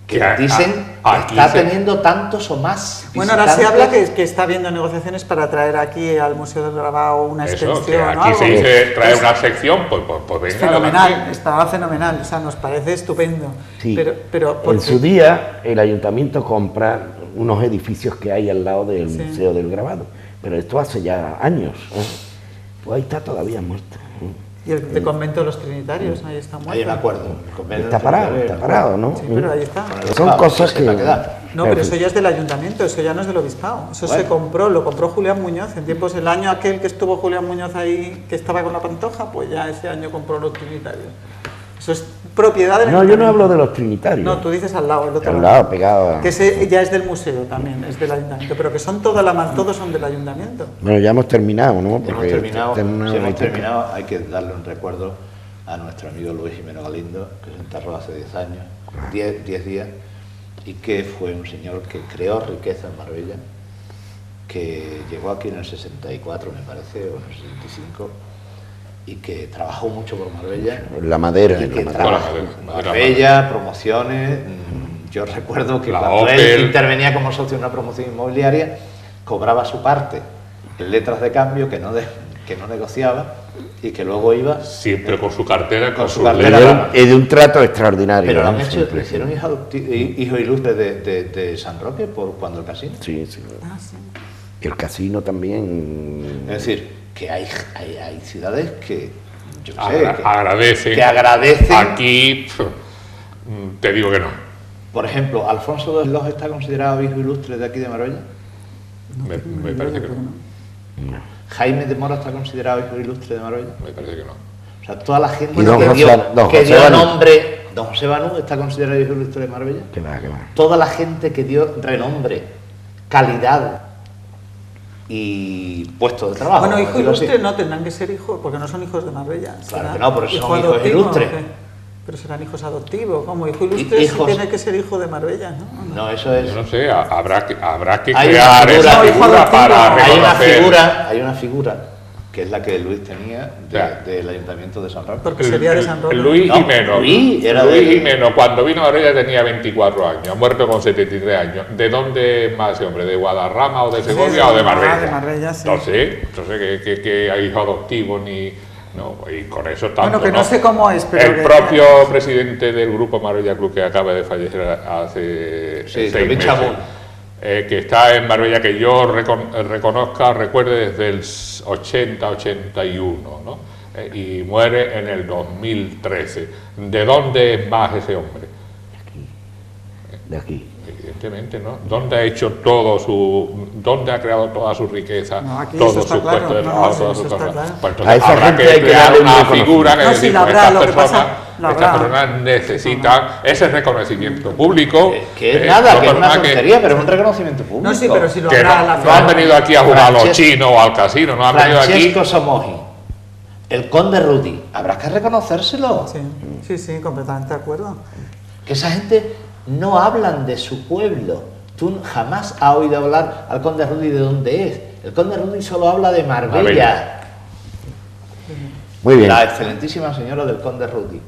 Que dicen que está teniendo tantos o más Bueno, ahora se habla que está habiendo negociaciones para traer aquí al Museo del Grabado una extensión. Aquí se dice traer una sección, pues venga. Fenomenal, estaba fenomenal, o sea, nos parece estupendo. Sí. Pero en su día el ayuntamiento compra unos edificios que hay al lado del Museo del Grabado, pero esto hace ya años. Pues ahí está todavía muerto. Y el convento de los Trinitarios, ahí está muerto. Ahí me acuerdo. Está parado, ¿no? Sí, pero ahí está. Son cosas que... No, pero eso ya es del ayuntamiento, eso ya no es del obispado. Eso se compró, lo compró Julián Muñoz. En tiempos, el año aquel que estuvo Julián Muñoz ahí, que estaba con la Pantoja, pues ya ese año compró los Trinitarios. Eso es propiedad del ayuntamiento. No, yo no hablo de los Trinitarios. No, tú dices al lado, el otro al lado, pegado. Que ese ya es del museo también, es del ayuntamiento, pero que son todos son del ayuntamiento. Bueno, ya hemos terminado, ¿no? Porque hemos terminado, hay que darle un recuerdo a nuestro amigo Luis Jimeno Galindo, que se enterró hace 10 años, 10 días, y que fue un señor que creó riqueza en Marbella, que llegó aquí en el 64, me parece, o en el 65, y que trabajó mucho por Marbella. La madera. Y que trabajó en Marbella, promociones. Yo recuerdo que cuando Opel. él intervenía como socio en una promoción inmobiliaria, cobraba su parte en letras de cambio que no negociaba y que luego iba siempre con su cartera, con su cartera. Es de un trato extraordinario. Pero lo han hecho, le hicieron hijo ilustre de San Roque cuando el casino. Sí. Que el casino también. Es decir, que hay ciudades que yo sé, agradecen. Que agradecen. Aquí te digo que no. Por ejemplo, ¿Alfonso de Los está considerado hijo ilustre de aquí de Marbella? Me parece que no. ¿Jaime de Mora está considerado hijo ilustre de Marbella? Me parece que no. O sea, toda la gente que dio nombre, don José Banú está considerado hijo ilustre de Marbella. Que va. Toda la gente que dio renombre, calidad y puestos de trabajo. Bueno, hijo ilustre no tendrán que ser hijos, porque no son hijos de Marbella. Claro que no, por eso son hijos ilustres. Pero serán hijos adoptivos, como hijo ilustre hijos... tiene que ser hijo de Marbella, ¿no? No, eso es... No sé, habrá que hay crear esa figura para reconocer... Hay una figura que es la que Luis tenía del Ayuntamiento de San Roque. Porque sería de San Roque. Luis Jimeno. Luis Jimeno, cuando vino a Marbella tenía 24 años, ha muerto con 73 años. ¿De dónde es más ese hombre? ¿De Guadarrama o de Segovia o de Marbella? De Marbella, sí. Entonces que hay hijo adoptivo ni... No, y con eso tanto. Bueno, que no sé cómo es, pero... El propio presidente del Grupo Marbella Club, que acaba de fallecer hace 6 meses, que está en Marbella, que yo recuerde desde el 80-81, ¿no? Y muere en el 2013. ¿De dónde es más ese hombre? De aquí. Evidentemente, ¿no? ¿Dónde ha hecho dónde ha creado toda su riqueza, todos sus puestos de trabajo, todas sus cosas? Claro. Pues entonces habrá que crear una figura que decir, estas personas necesitan ese reconocimiento público. Que es nada, que es una tontería, pero es un reconocimiento público. No, sí, pero si lo que no han venido aquí a jugar a los chinos o al casino, no han venido aquí. Francesco Somoji, el conde Rudy, habrá que reconocérselo. Sí, completamente de acuerdo. Que esa gente no hablan de su pueblo. Tú jamás has oído hablar al conde Rudy de dónde es. El conde Rudy solo habla de Marbella. Muy bien. La excelentísima señora del conde Rudy,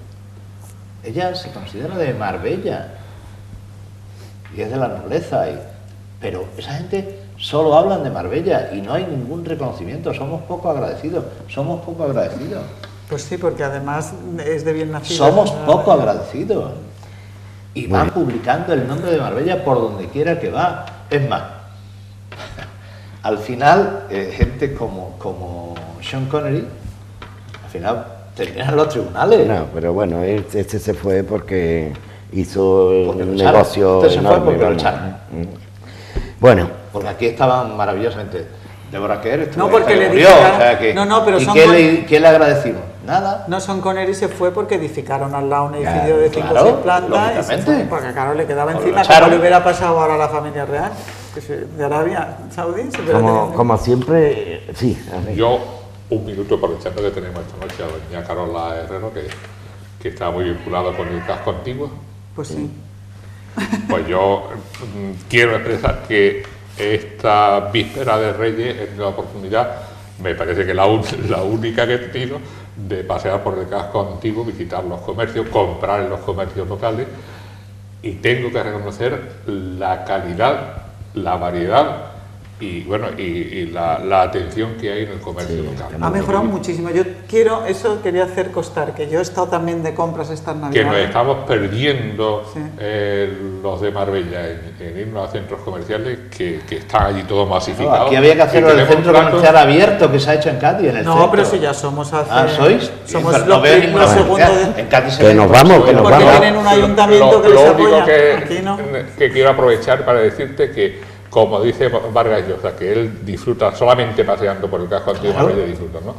ella se considera de Marbella y es de la nobleza, pero esa gente solo hablan de Marbella y no hay ningún reconocimiento. Somos poco agradecidos. Pues sí, porque además es de bien nacido. Somos poco agradecidos. Y van publicando el nombre de Marbella por donde quiera que va. Es más, al final, gente como Sean Connery, al final terminan los tribunales. No, pero bueno, este se fue porque hizo un negocio este se fue enorme. porque lo echaron. Bueno. Porque aquí estaban maravillosamente. Deborah Kerr no, porque le murió, edificaron, o sea que, no, pero ¿y son qué le agradecimos? Nada. No, Sean Connery se fue porque edificaron al lado un edificio de 5 o 6 plantas y se fue, porque claro, le quedaba encima, como le hubiera pasado ahora a la familia real, de Arabia Saudí. Como siempre, sí. Yo, un minuto aprovechando que tenemos esta noche a doña Carola Herrero, que está muy vinculada con el casco antiguo. Pues sí. Pues yo quiero expresar que esta víspera de Reyes es una oportunidad, me parece que la única que he tenido, de pasear por el casco antiguo, visitar los comercios, comprar en los comercios locales, y tengo que reconocer la calidad, la variedad y bueno y la atención que hay en el comercio local. Ha mejorado muchísimo. Yo quería hacer constar que yo he estado también de compras estas navidades. Que nos estamos perdiendo los de Marbella en irnos a centros comerciales que están allí todo masificado. Aquí había que hacerlo en el centro comercial abierto que se ha hecho en Cádiz, en el centro. Pero si ya somos ¿sois? Somos no veo ninguna segundos en Cádiz que nos vamos, que nos porque vamos. tienen un ayuntamiento que les apoya. Aquí no. Que quiero aprovechar para decirte que, como dice Vargas Llosa, que él disfruta solamente paseando por el casco antiguo de Marbella, disfruta, ¿no?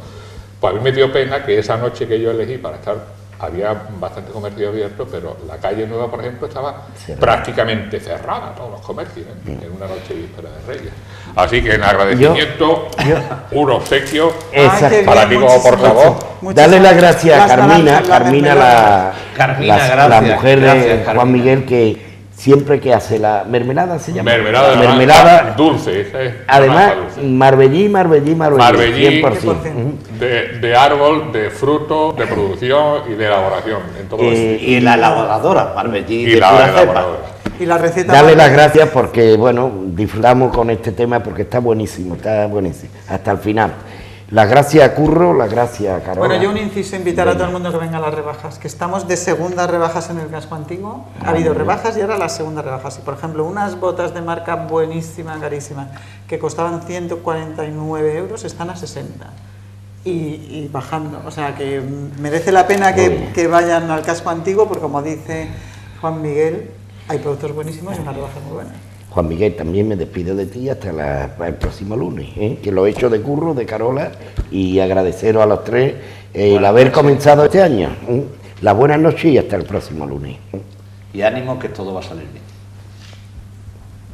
Pues a mí me dio pena que esa noche que yo elegí para estar, había bastante comercio abierto, pero la calle Nueva, por ejemplo, estaba prácticamente cerrada, todos los comercios, en una noche víspera de Reyes. Así que en agradecimiento, un obsequio para ti como portavoz. Dale las gracias a Carmina, la mujer de Juan Miguel, que siempre que hace la mermelada, se llama mermelada dulce, esa es. Además, marbellí 100%. De árbol, de fruto, de producción y de elaboración en todo y la elaboradora, marbellí de pura cepa. Y la receta. Dale las gracias porque, bueno, disfrutamos con este tema porque está buenísimo, hasta el final. Las gracias a Curro, las gracias a Carola. Bueno, yo un inciso, invitar a todo el mundo que venga a las rebajas, que estamos de segundas rebajas en el casco antiguo. Ha habido rebajas y ahora las segundas rebajas. Y, por ejemplo, unas botas de marca buenísima, carísima, que costaban 149 euros, están a 60. Y bajando. O sea, que merece la pena que vayan al casco antiguo, porque como dice Juan Miguel, hay productos buenísimos y una rebaja muy buena. Juan Miguel, también me despido de ti hasta el próximo lunes, que lo he hecho de Curro, de Carola, y agradeceros a los tres el haber comenzado este año. Las buenas noches y hasta el próximo lunes. Y ánimo que todo va a salir bien.